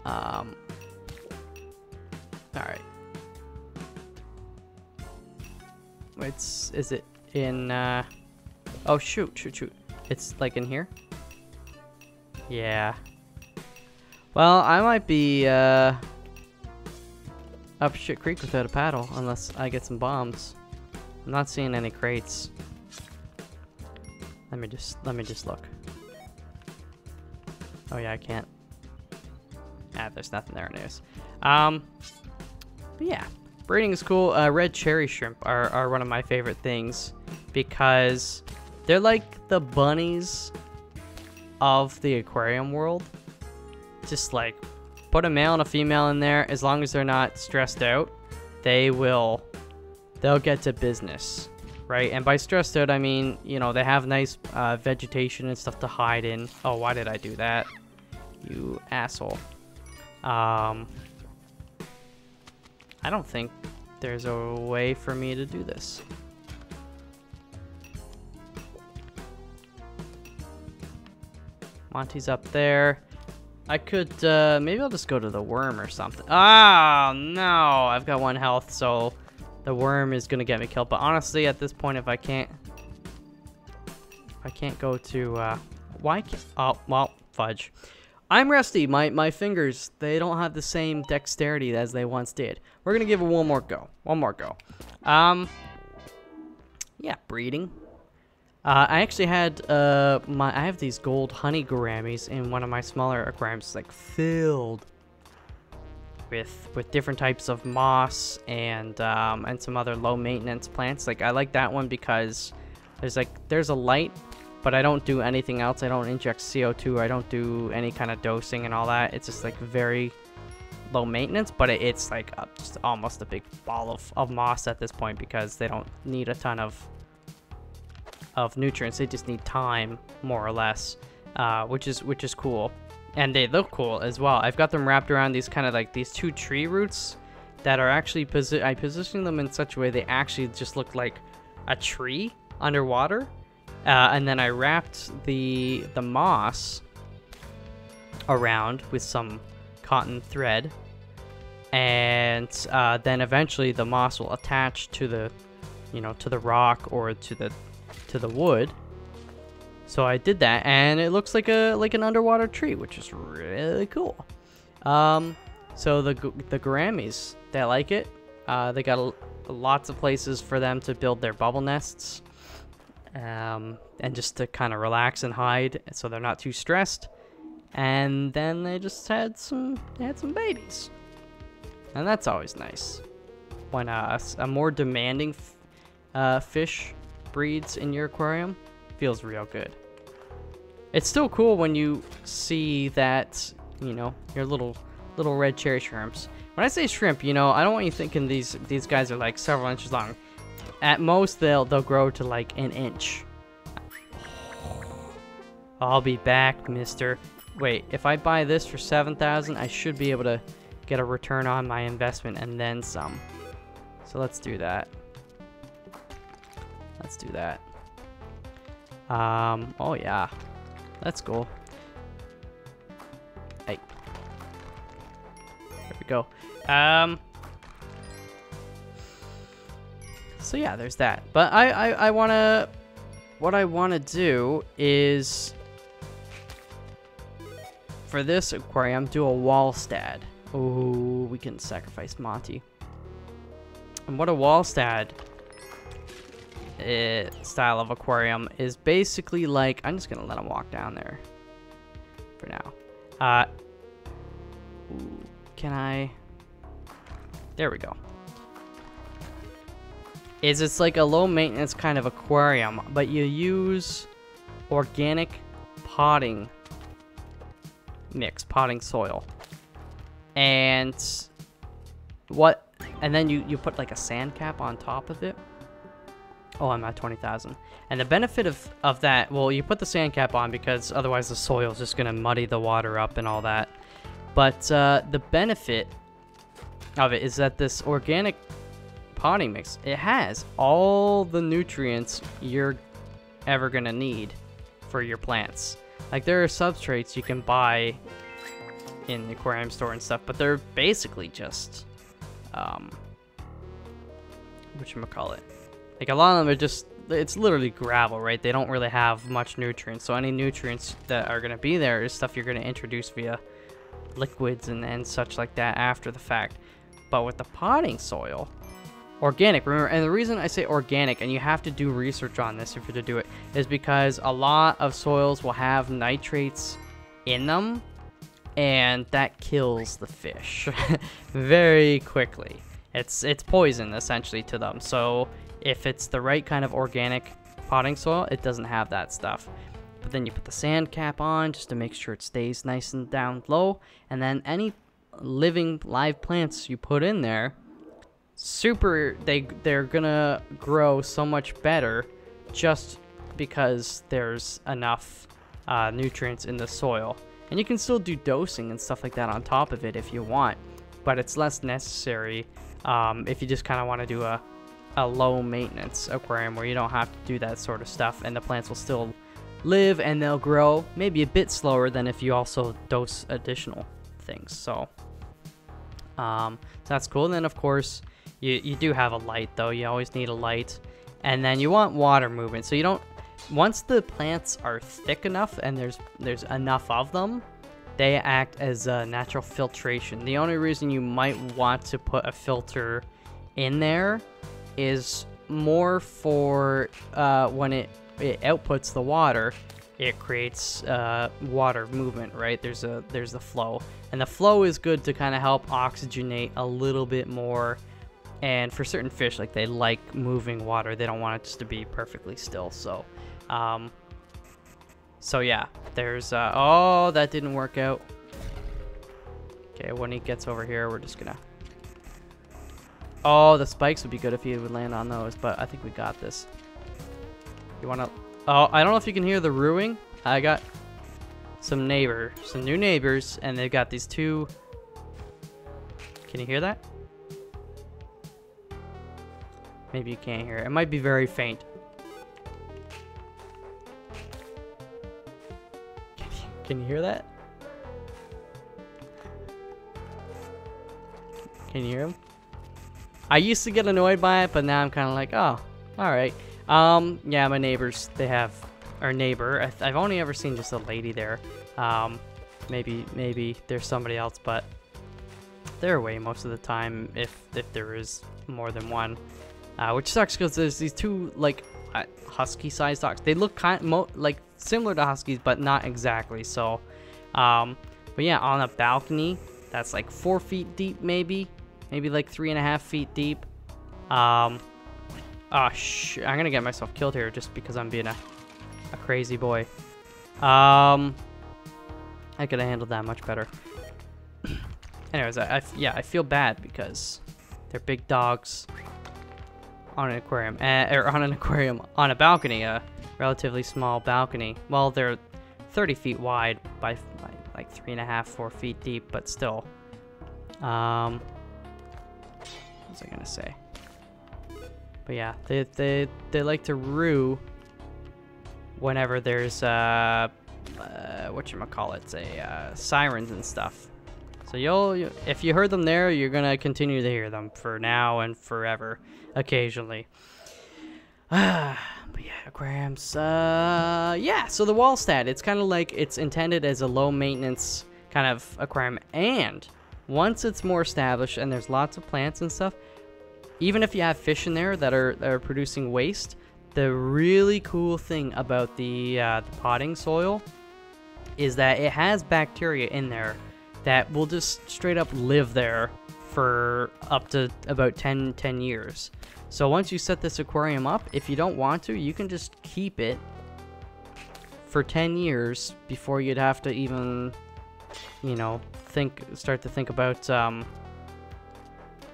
All right. Is it in, oh, shoot. It's like in here? Yeah. Well, I might be, up shit creek without a paddle, unless I get some bombs. I'm not seeing any crates. Let me just look. Oh yeah, I can't. Ah, there's nothing there anyways. But yeah, breeding is cool. Red cherry shrimp are one of my favorite things because they're like the bunnies of the aquarium world. Just like put a male and a female in there, as long as they're not stressed out, they'll get to business, right? And by stressed out, I mean, you know, they have nice vegetation and stuff to hide in. Oh, why did I do that? You asshole. I don't think there's a way for me to do this. Monty's up there. I could, maybe I'll just go to the worm or something. Oh, no! I've got 1 health, so the worm is gonna get me killed. But honestly, at this point, if I can't go to, why can't... Oh, well, fudge. I'm rusty. My fingers, they don't have the same dexterity as they once did. We're gonna give it one more go. Yeah, breeding. I actually had I have these gold honey gouramis in one of my smaller aquariums, like filled with different types of moss and some other low maintenance plants. Like, I like that one because there's a light, but I don't do anything else. I don't inject CO2. I don't do any kind of dosing and all that. It's just like very low maintenance, but it's like just almost a big ball of moss at this point because they don't need a ton of nutrients. They just need time, more or less, which is cool, and they look cool as well. I've got them wrapped around these kind of like these 2 tree roots that are actually I positioned them in such a way they actually just look like a tree underwater, and then I wrapped the moss around with some cotton thread, and then eventually the moss will attach to the to the rock or to the wood. So I did that, and it looks like an underwater tree, which is really cool. So the gouramis, they like it. They got lots of places for them to build their bubble nests, and just to kind of relax and hide, so they're not too stressed. And then they just had some babies, and that's always nice when a more demanding fish breeds in your aquarium. Feels real good. It's still cool when you see that, your little red cherry shrimps. When I say shrimp, I don't want you thinking these guys are like several inches long. At most, they'll grow to like an inch. I'll be back, mister. Wait, if I buy this for 7,000, I should be able to get a return on my investment and then some. So let's do that. Let's do that. Oh yeah. That's cool. Hey. There we go. So yeah, there's that. But I wanna, what I wanna do is, for this aquarium, do a wall stad. Oh, we can sacrifice Monty. And what a wall stad style of aquarium is basically like, I'm just gonna let him walk down there for now. Ooh, can I? There we go. It's like a low maintenance kind of aquarium, but you use organic potting mix, potting soil, and then you put like a sand cap on top of it. Oh, I'm at 20,000. And the benefit of that, well, you put the sand cap on because otherwise the soil is just gonna muddy the water up and all that. But the benefit of it is that this organic potting mix, it has all the nutrients you're ever gonna need for your plants. Like, there are substrates you can buy in the aquarium store and stuff, but they're basically just whatchamacallit, like a lot of them are just, it's literally gravel, right? They don't really have much nutrients, so any nutrients that are gonna be there is stuff you're gonna introduce via liquids and such like that after the fact. But with the potting soil, organic, remember, and the reason I say organic, and you have to do research on this if you're to do it, is because a lot of soils will have nitrates in them, and that kills the fish very quickly. It's poison essentially to them. So if it's the right kind of organic potting soil, it doesn't have that stuff. But then you put the sand cap on just to make sure it stays nice and down low, and then any living live plants you put in there, they're gonna grow so much better just because there's enough nutrients in the soil. And you can still do dosing and stuff like that on top of it if you want, but it's less necessary if you just kind of want to do a low maintenance aquarium where you don't have to do that sort of stuff, and the plants will still live and they'll grow maybe a bit slower than if you also dose additional things. So that's cool. And then of course you do have a light, though. You always need a light. And then you want water movement, so you don't, once the plants are thick enough and there's enough of them, they act as a natural filtration. The only reason you might want to put a filter in there is more for when it outputs the water, it creates water movement, right? There's the flow, and the flow is good to kind of help oxygenate a little bit more. And for certain fish, like, they like moving water, they don't want it just to be perfectly still. So so yeah, there's oh, that didn't work out. Okay, when he gets over here, we're just gonna, oh, the spikes would be good if he would land on those, but I think we got this. You wanna, oh, I don't know if you can hear the rooing. I got some new neighbors, and they've got these two. Can you hear that? Maybe you can't hear it. It might be very faint. Can you hear that? Can you hear him? I used to get annoyed by it, but now I'm kind of like, oh, all right. Yeah, my neighbors, they have, our neighbor, I've only ever seen just a lady there. Maybe there's somebody else, but they're away most of the time if there is more than one. Which sucks because there's these two, like, husky-sized dogs. They look like similar to huskies, but not exactly. So, but yeah, on a balcony that's like 4 feet deep, maybe like 3.5 feet deep. Oh, I'm gonna get myself killed here just because I'm being a crazy boy. I could have handled that much better. Anyways, I feel bad because they're big dogs on an aquarium, or on a balcony, a relatively small balcony. Well, they're 30 feet wide by like 3.5, 4 feet deep, but still. What was I gonna say? But yeah, they like to rue whenever there's whatchamacallit, sirens and stuff. So if you heard them there, you're gonna continue to hear them for now and forever, occasionally. But yeah, aquariums. Yeah. So the wall stat, it's kind of like it's intended as a low maintenance kind of aquarium, and once it's more established and there's lots of plants and stuff, even if you have fish in there that are producing waste, the really cool thing about the potting soil is that it has bacteria in there that will just straight up live there for up to about 10 years. So once you set this aquarium up, if you don't want to, you can just keep it for 10 years before you'd have to even, you know, start to think about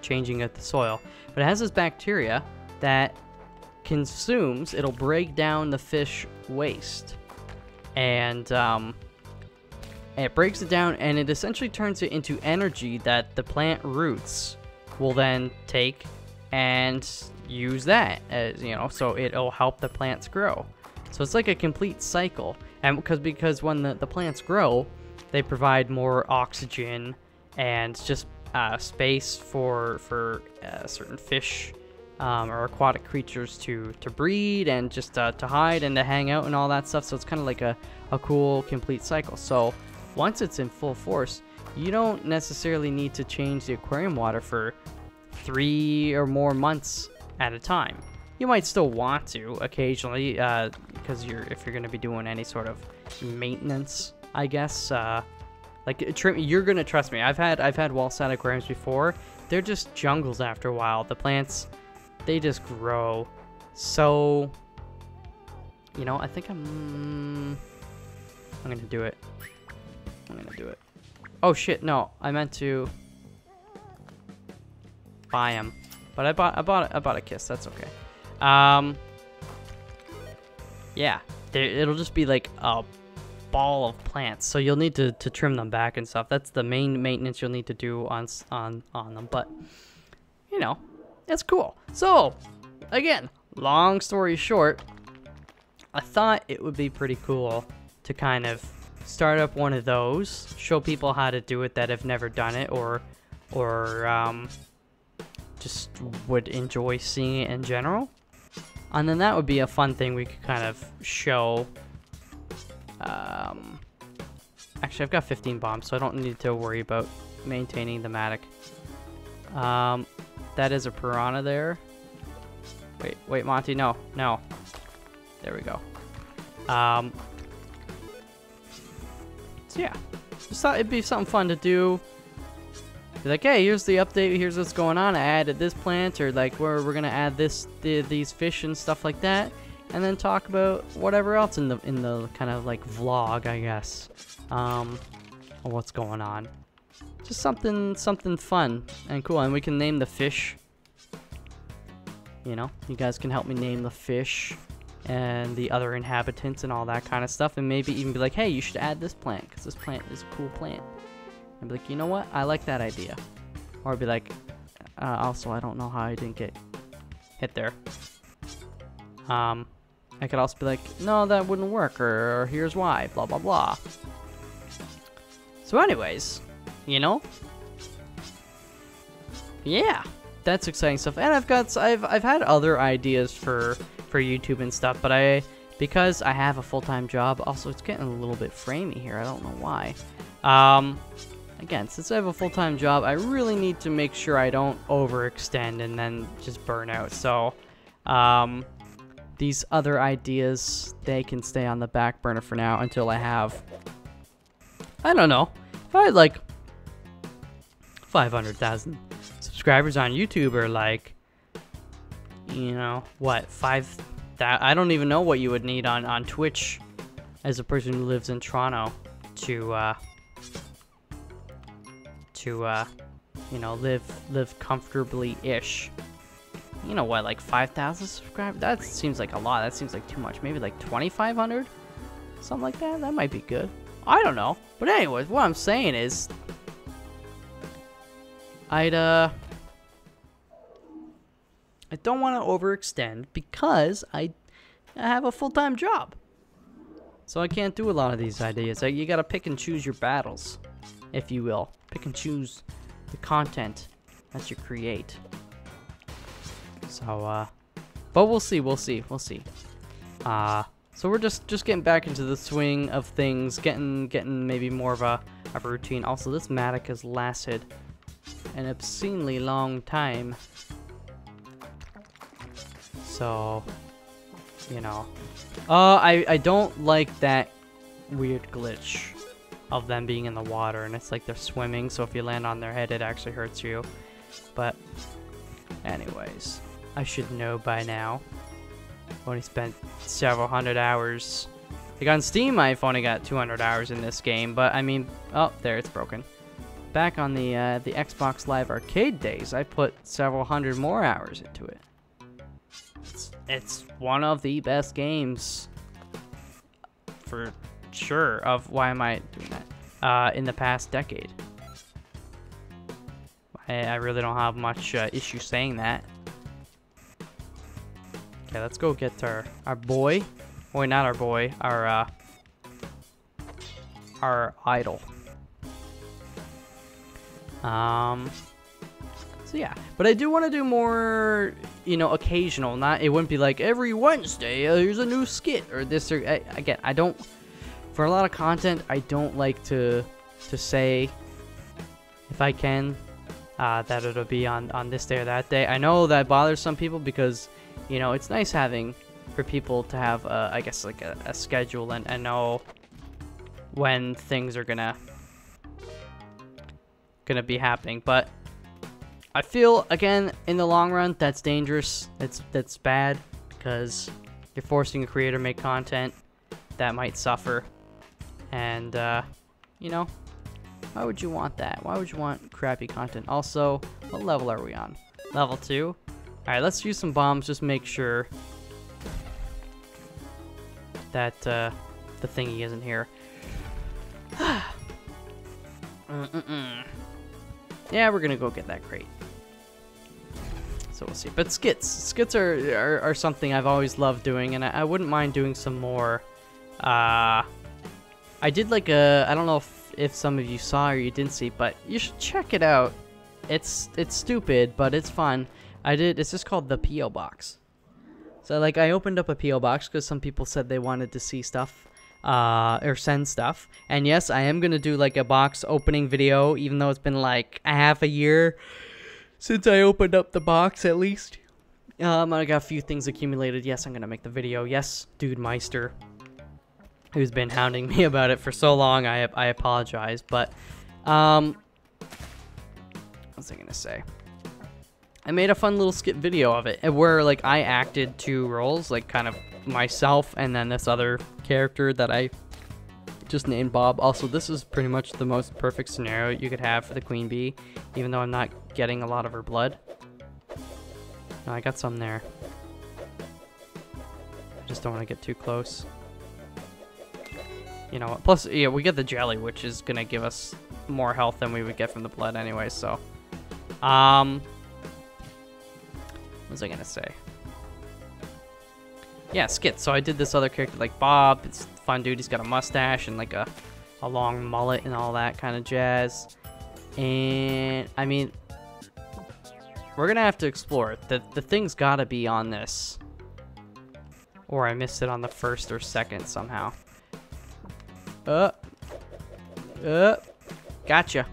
changing out the soil. But it has this bacteria that it'll break down the fish waste, and it breaks it down, and it essentially turns it into energy that the plant roots will then take and use that, as you know, so it'll help the plants grow. So it's like a complete cycle, and because when the plants grow, they provide more oxygen and just space for certain fish or aquatic creatures to breed, and just to hide and to hang out and all that stuff. So it's kind of like a cool complete cycle. So once it's in full force, you don't necessarily need to change the aquarium water for 3 or more months at a time. You might still want to occasionally, because if you're going to be doing any sort of maintenance, I guess. You're gonna trust me. I've had wall-sat aquariums before. They're just jungles after a while. The plants, they just grow. So, you know, I think I'm gonna do it. Oh shit! No, I meant to buy them, but I bought a kiss. That's okay. Yeah, it'll just be like a ball of plants, so you'll need to trim them back and stuff. That's the main maintenance you'll need to do on them, but you know, it's cool. So again, long story short, I thought it would be pretty cool to kind of start up one of those, show people how to do it that have never done it, or just would enjoy seeing it in general. And then that would be a fun thing we could kind of show. Actually, I've got 15 bombs, so I don't need to worry about maintaining the matic. That is a piranha there. Wait, Monty, no. There we go. So yeah, just thought it'd be something fun to do. Be like, hey, here's the update. Here's what's going on. I added this plant, or like we're gonna add these fish and stuff like that, and then talk about whatever else in the kind of like vlog, I guess, or what's going on. Just something fun and cool, and we can name the fish. You know, you guys can help me name the fish and the other inhabitants and all that kind of stuff, and maybe even be like, hey, you should add this plant because this plant is a cool plant. And be like, you know what? I like that idea. Or be like, also, I don't know how I didn't get hit there. I could also be like, no, that wouldn't work, or here's why, blah, blah, blah. So anyways, you know? Yeah, that's exciting stuff. And I've had other ideas for YouTube and stuff, but because I have a full-time job, also it's getting a little bit framey here. I don't know why. Again, since I have a full-time job, I really need to make sure I don't overextend and then just burn out. So, these other ideas, they can stay on the back burner for now until I have, I don't know, if I had like 500,000 subscribers on YouTube, or like, you know, what, 5,000, I don't even know what you would need on Twitch as a person who lives in Toronto to you know, live comfortably-ish. You know what, like 5,000 subscribers? That seems like a lot. That seems like too much. Maybe like 2,500? Something like that. That might be good. I don't know. But anyways, what I'm saying is, I don't want to overextend because I have a full-time job. So I can't do a lot of these ideas. You gotta pick and choose your battles, if you will. Pick and choose the content that you create. So, but we'll see. So we're just getting back into the swing of things, getting maybe more of a routine. Also, this Matic has lasted an obscenely long time. So, you know. I don't like that weird glitch of them being in the water, and it's like they're swimming, so if you land on their head, it actually hurts you. But, anyways, I should know by now. I've only spent several hundred hours. Like on Steam, I've only got 200 hours in this game, but I mean, oh, there, it's broken. Back on the Xbox Live Arcade days, I put several hundred more hours into it. It's one of the best games, for sure, of why am I doing that, in the past decade. I really don't have much issue saying that. Okay, let's go get our boy. Wait, not our boy, our idol. So yeah, but I do want to do more, you know, occasional. Not, it wouldn't be like every Wednesday here's a new skit or this or again. I don't, for a lot of content, I don't like to say, if I can, that it'll be on this day or that day. I know that bothers some people because, you know, it's nice having for people to have, I guess, like a schedule and know when things are gonna be happening. But I feel, again, in the long run, that's dangerous. That's bad because you're forcing a creator to make content that might suffer. And, you know, why would you want that? Why would you want crappy content? Also, what level are we on? Level 2? Alright, let's use some bombs. Just make sure that the thingy isn't here. Yeah, we're gonna go get that crate. So we'll see. But skits are something I've always loved doing, and I wouldn't mind doing some more. I did like I don't know if some of you saw or you didn't see, but you should check it out. It's stupid, but it's fun. It's just called the P.O. Box. So like I opened up a P.O. Box because some people said they wanted to see stuff, or send stuff. And yes, I am gonna do like a box opening video, even though it's been like a half a year since I opened up the box, at least. I got a few things accumulated. Yes, I'm gonna make the video. Yes, Dude Meister, who's been hounding me about it for so long, I apologize. But what was I gonna say? I made a fun little skit video of it where like I acted 2 roles, like kind of myself and then this other character that I just named Bob. Also, this is pretty much the most perfect scenario you could have for the queen bee, even though I'm not getting a lot of her blood. No, I got some there. I just don't want to get too close. You know what? Plus, yeah, we get the jelly, which is gonna give us more health than we would get from the blood anyway. So, what was I gonna say? Yeah, skits. So I did this other character like Bob. It's a fun dude. He's got a mustache and like a long mullet and all that kind of jazz. And I mean, we're gonna have to explore it. The thing's gotta be on this, or I missed it on the first or second somehow. Gotcha.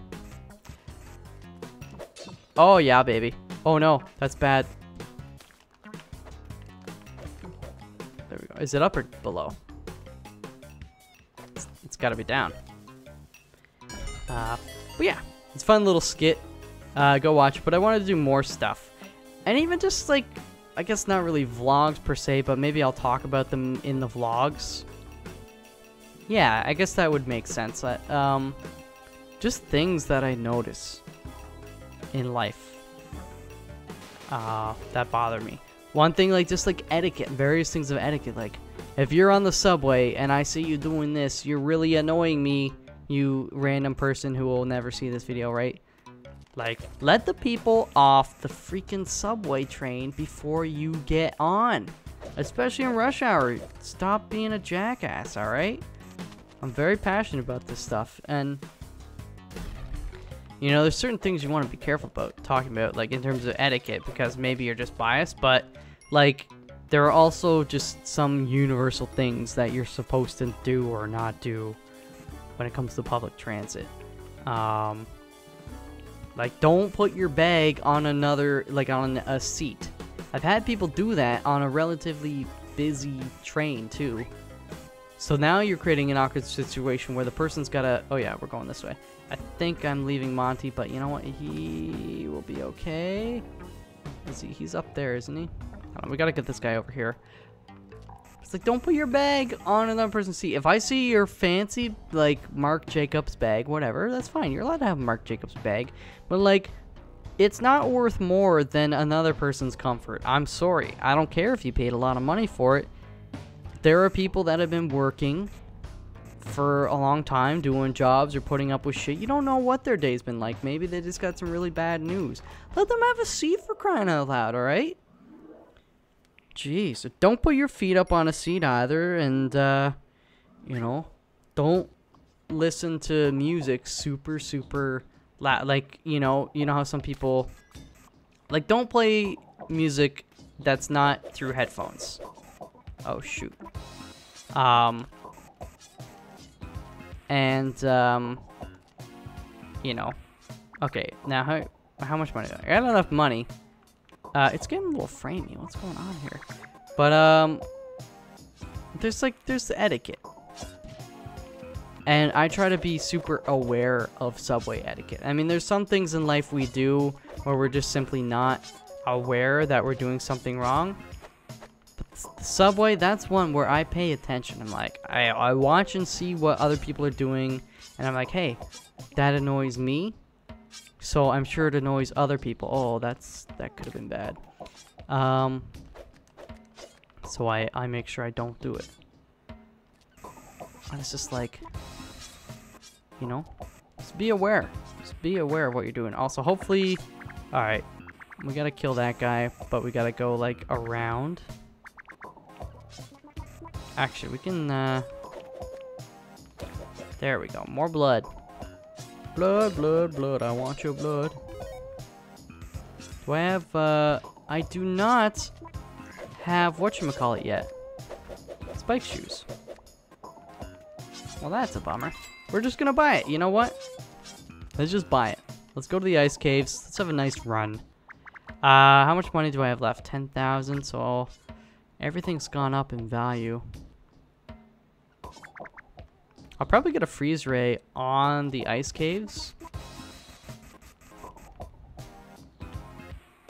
Oh yeah, baby. Oh no, that's bad. There we go. Is it up or below? It's gotta be down. But yeah, it's a fun little skit. Go watch. But I wanted to do more stuff, and even just like, I guess not really vlogs per se, but maybe I'll talk about them in the vlogs. Yeah, I guess that would make sense. Just things that I notice in life that bother me. One thing, like just like etiquette, various things of etiquette, like If you're on the subway and I see you doing this, you're really annoying me, you random person who will never see this video, right? Like, let the people off the freaking subway train before you get on. Especially in rush hour. Stop being a jackass, alright? I'm very passionate about this stuff. And, you know, there's certain things you want to be careful about talking about, like in terms of etiquette, because maybe you're just biased, but, like, there are also just some universal things that you're supposed to do or not do when it comes to public transit. Like, don't put your bag on another, like, on a seat. I've had people do that on a relatively busy train, too. So now you're creating an awkward situation where the person's gotta... Oh, yeah, we're going this way. I think I'm leaving Monty, but you know what? He will be okay. He's up there, isn't he? Hold on, we gotta get this guy over here. It's like, don't put your bag on another person's seat. If I see your fancy, like, Marc Jacobs bag, whatever, that's fine. You're allowed to have a Marc Jacobs bag. But, like, it's not worth more than another person's comfort. I'm sorry. I don't care if you paid a lot of money for it. There are people that have been working for a long time, doing jobs or putting up with shit. You don't know what their day's been like. Maybe they just got some really bad news. Let them have a seat, for crying out loud, alright? Jeez, so don't put your feet up on a seat either, and, you know, don't listen to music super loud. Like, you know how some people, like, don't play music that's not through headphones. Oh, shoot. You know, okay, now how much money do I got? Enough money. It's getting a little framey. What's going on here? But, there's the etiquette. And I try to be super aware of subway etiquette. I mean, there's some things in life we do where we're just simply not aware that we're doing something wrong. But the subway, that's one where I pay attention. I'm like, I watch and see what other people are doing. And I'm like, hey, that annoys me. So I'm sure it annoys other people. Oh, that could have been bad. So I make sure I don't do it. And it's just like, you know, just be aware. Just be aware of what you're doing. Also, hopefully, all right, we gotta kill that guy, but we gotta go like around. Actually, we can. There we go. More blood. Blood, blood, blood. I want your blood. Do I have, I do not have whatchamacallit yet. Spike shoes. Well, that's a bummer. We're just gonna buy it. You know what? Let's just buy it. Let's go to the ice caves. Let's have a nice run. How much money do I have left? 10,000, so everything's gone up in value. I'll probably get a freeze ray on the ice caves.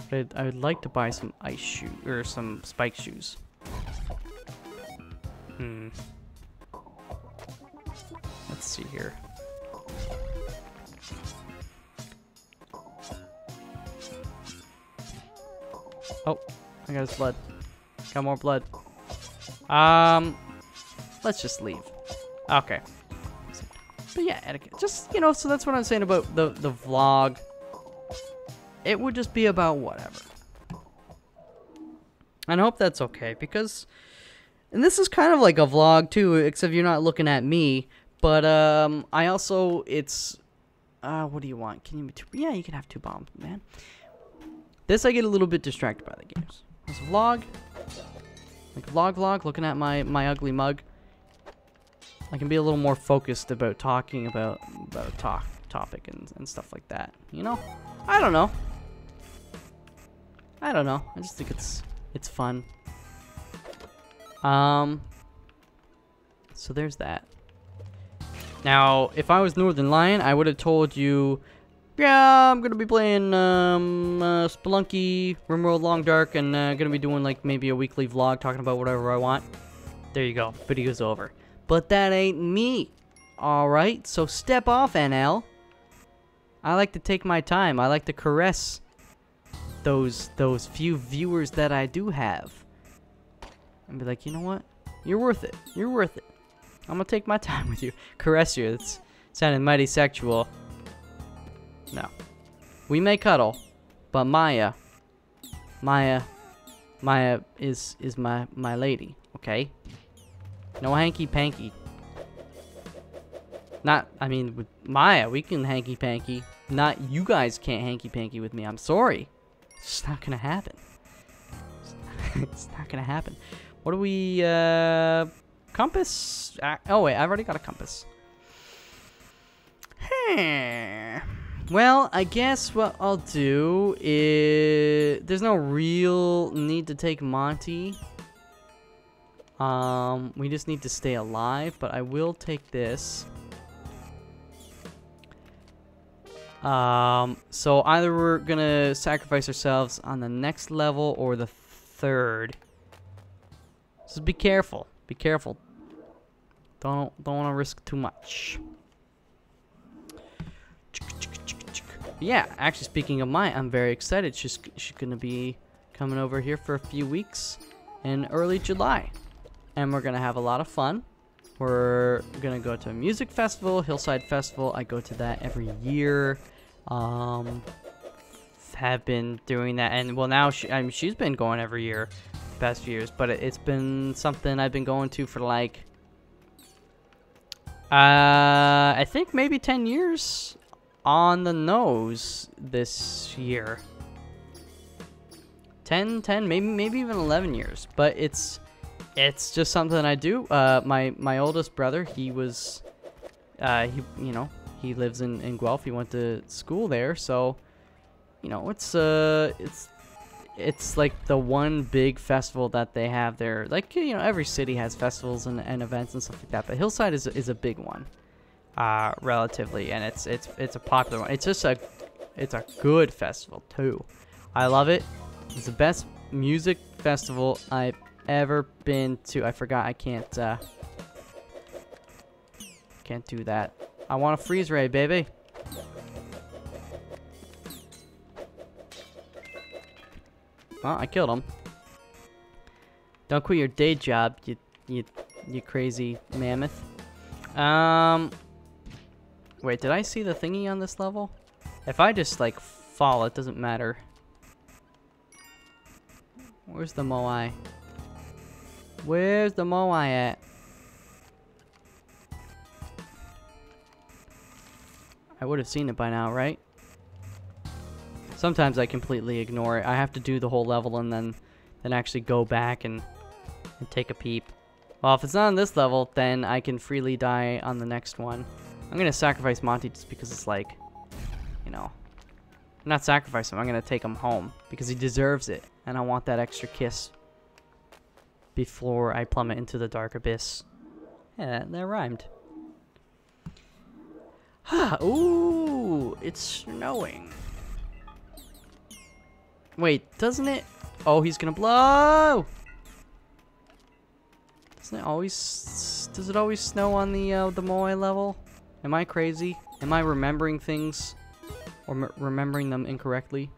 But I would like to buy some ice shoe or some spike shoes. Let's see here. Oh, I got his blood. Got more blood. Let's just leave. Okay. But yeah, etiquette. Just, you know, so that's what I'm saying about the vlog. It would just be about whatever. And I hope that's okay, because... And this is kind of like a vlog, too, except you're not looking at me. But, I also, it's... what do you want? Can you... Yeah, you can have 2 bombs, man. This, I get a little bit distracted by the games. This vlog. Like, vlog, looking at my ugly mug. I can be a little more focused about talking about topic and stuff like that. You know? I don't know. I just think it's fun. So there's that. Now, if I was Northern Lion, I would have told you, yeah, I'm gonna be playing Spelunky, RimWorld Long Dark, and gonna be doing like maybe a weekly vlog talking about whatever I want. There you go. Video's over. But that ain't me. Alright, so step off, NL. I like to take my time. I like to caress those few viewers that I do have. And be like, you know what? You're worth it. You're worth it. I'm gonna take my time with you. Caress you. It's sounding mighty sexual. No. We may cuddle, but Maya is my lady, okay? No hanky panky. Not, I mean, with Maya, we can hanky panky. Not, you guys can't hanky panky with me. I'm sorry. It's just not gonna happen. It's not gonna happen. What do we, compass? Oh wait, I've already got a compass. Well, I guess what I'll do is, there's no real need to take Monty. We just need to stay alive, but I will take this. So either we're gonna sacrifice ourselves on the next level or the third. So be careful. Be careful. Don't want to risk too much. Yeah, actually speaking of Maya, I'm very excited. She's gonna be coming over here for a few weeks in early July, and we're gonna have a lot of fun. We're gonna go to a music festival, Hillside Festival. I go to that every year. Have been doing that, and well, now she's been going every year the past few years, but it's been something I've been going to for like I think maybe 10 years on the nose this year. 10 maybe even 11 years, but it's just something I do. My oldest brother, he was he lives in Guelph. He went to school there, so you know, it's like the one big festival that they have there. Like, you know, every city has festivals and events and stuff like that, but Hillside is a big one, relatively, and it's a popular one. It's just it's a good festival too. I love it. It's the best music festival I've ever been to. I forgot I can't do that. I want a freeze ray, baby. Well, I killed him. Don't quit your day job, you crazy mammoth. Wait, did I see the thingy on this level? If I just like fall, it doesn't matter. Where's the Moai? Where's the Moai at? I would have seen it by now, right? Sometimes I completely ignore it. I have to do the whole level and then actually go back and take a peep. Well, if it's not on this level, then I can freely die on the next one. I'm gonna sacrifice Monty just because it's like, you know, not sacrifice him. I'm gonna take him home because he deserves it, and I want that extra kiss before I plummet into the dark abyss. Yeah, that rhymed. Ooh, it's snowing. Wait, doesn't it? Oh, he's gonna blow. Doesn't it always? Does it always snow on the Moai level? Am I crazy? Am I remembering things, or remembering them incorrectly?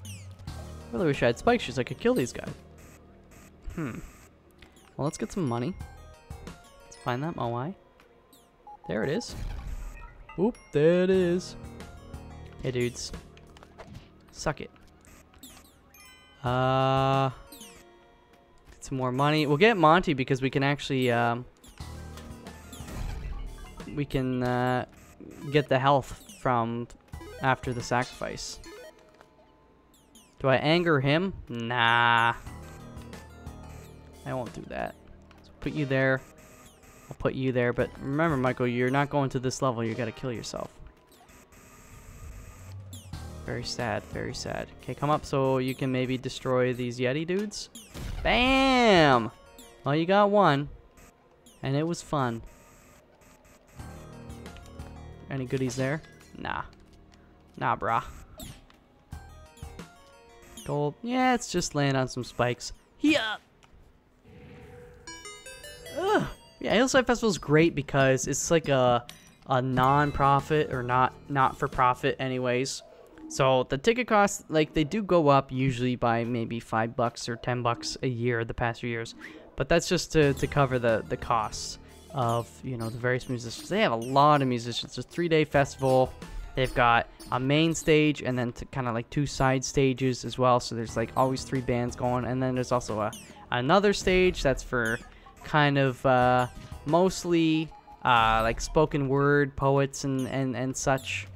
I really wish I had spike shoes. I could kill these guys. Well, let's get some money. Let's find that Moai. There it is. Oop, there it is. Hey, dudes. Suck it. Get some more money. We'll get Monty because we can actually, we can, get the health from after the sacrifice. Do I anger him? Nah. I won't do that. So put you there. I'll put you there, but remember, Michael, you're not going to this level. You gotta kill yourself. Very sad, very sad. Okay, come up so you can maybe destroy these Yeti dudes. Bam! Well, you got one. And it was fun. Any goodies there? Nah. Nah, brah. Gold. Yeah, it's just laying on some spikes. Yeah. Ugh. Yeah, Hillside Festival is great because it's like a non-profit or not for profit anyways. So the ticket costs, like, they do go up usually by maybe $5 or $10 a year the past few years, but that's just to cover the costs of, you know, the various musicians. They have a lot of musicians. It's a 3-day festival. They've got a main stage and then kind of like 2 side stages as well. So there's like always 3 bands going, and then there's also another stage that's for kind of mostly like spoken word poets and such.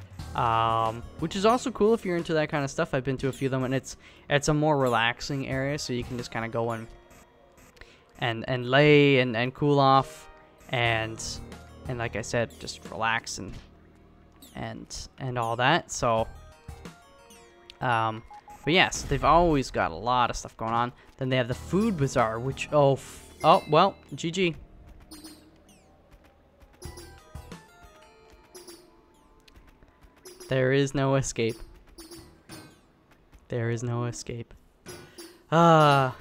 Which is also cool if you're into that kind of stuff. I've been to a few of them, and it's a more relaxing area, so you can just kind of go and lay and cool off, and like I said, just relax and all that. So but yes, they've always got a lot of stuff going on. Then they have the food bazaar, which well, GG. There is no escape. There is no escape. So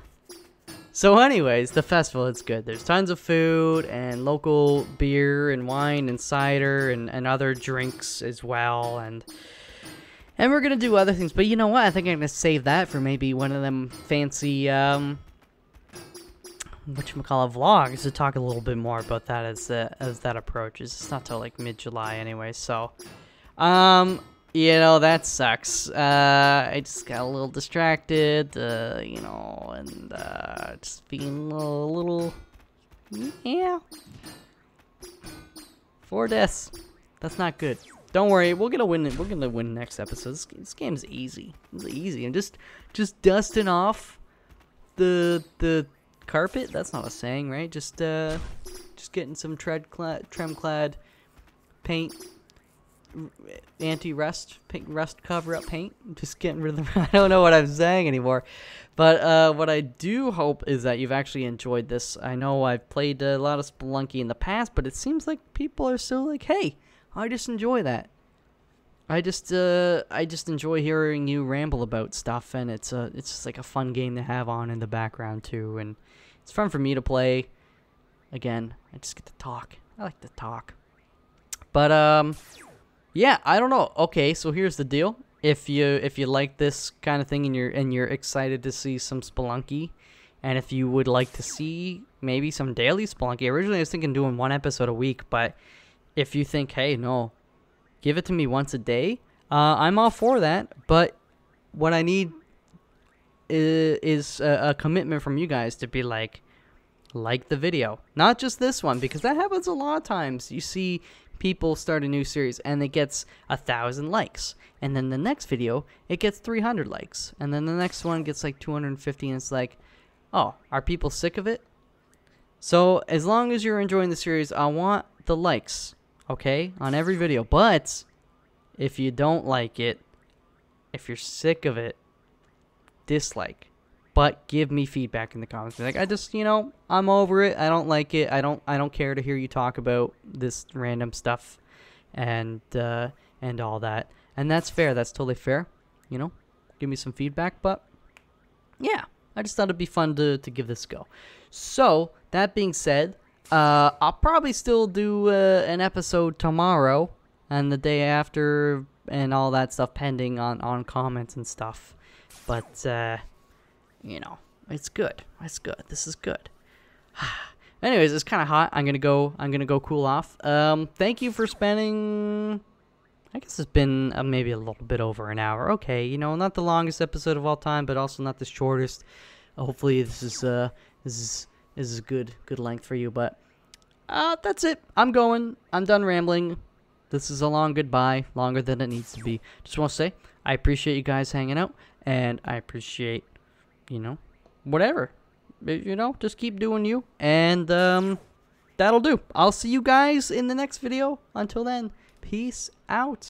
anyways, the festival is good. There's tons of food and local beer and wine and cider and other drinks as well. And we're going to do other things. But you know what? I think I'm going to save that for maybe one of them fancy, whatchamacallit, vlogs to talk a little bit more about that as that approaches. It's not till like mid-July anyway, so... you know, that sucks. I just got a little distracted, you know, and, just being a little, yeah. 4 deaths. That's not good. Don't worry, we're gonna win it. We're gonna win next episode. This game's easy. It's easy. And just dusting off the carpet. That's not a saying, right? Just getting some trem-clad paint. Anti-rust cover-up paint. Just getting rid of the... I don't know what I'm saying anymore. But what I do hope is that you've actually enjoyed this. I know I've played a lot of Spelunky in the past, but it seems like people are still like, hey, I just enjoy that. I just enjoy hearing you ramble about stuff, and it's just like a fun game to have on in the background too, and it's fun for me to play. Again, I just get to talk. I like to talk. But yeah, I don't know. Okay, so here's the deal. If you like this kind of thing and you're excited to see some Spelunky, and if you would like to see maybe some daily Spelunky, originally I was thinking doing 1 episode a week, but if you think, hey, no, give it to me once a day, I'm all for that. But what I need is a commitment from you guys to be like the video, not just this one, because that happens a lot of times. You see people start a new series and it gets 1,000 likes, and then the next video it gets 300 likes, and then the next one gets like 250, and it's like, oh, are people sick of it? So as long as you're enjoying the series, I want the likes, okay, on every video. But if you don't like it, if you're sick of it, dislike. But give me feedback in the comments. Be like, I just, you know, I'm over it. I don't like it. I don't care to hear you talk about this random stuff and all that. And that's fair. That's totally fair. You know, give me some feedback. But yeah, I just thought it'd be fun to give this a go. So that being said, I'll probably still do an episode tomorrow and the day after and all that stuff, pending on comments and stuff. But you know, it's good. It's good. This is good. Anyways, it's kind of hot. I'm gonna go cool off. Thank you for spending. I guess it's been maybe a little bit over an hour. Okay, you know, not the longest episode of all time, but also not the shortest. Hopefully, this is good length for you. But that's it. I'm going. I'm done rambling. This is a long goodbye, longer than it needs to be. Just want to say, I appreciate you guys hanging out, and I appreciate, you know, whatever. You know, just keep doing you, and that'll do. I'll see you guys in the next video. Until then, peace out.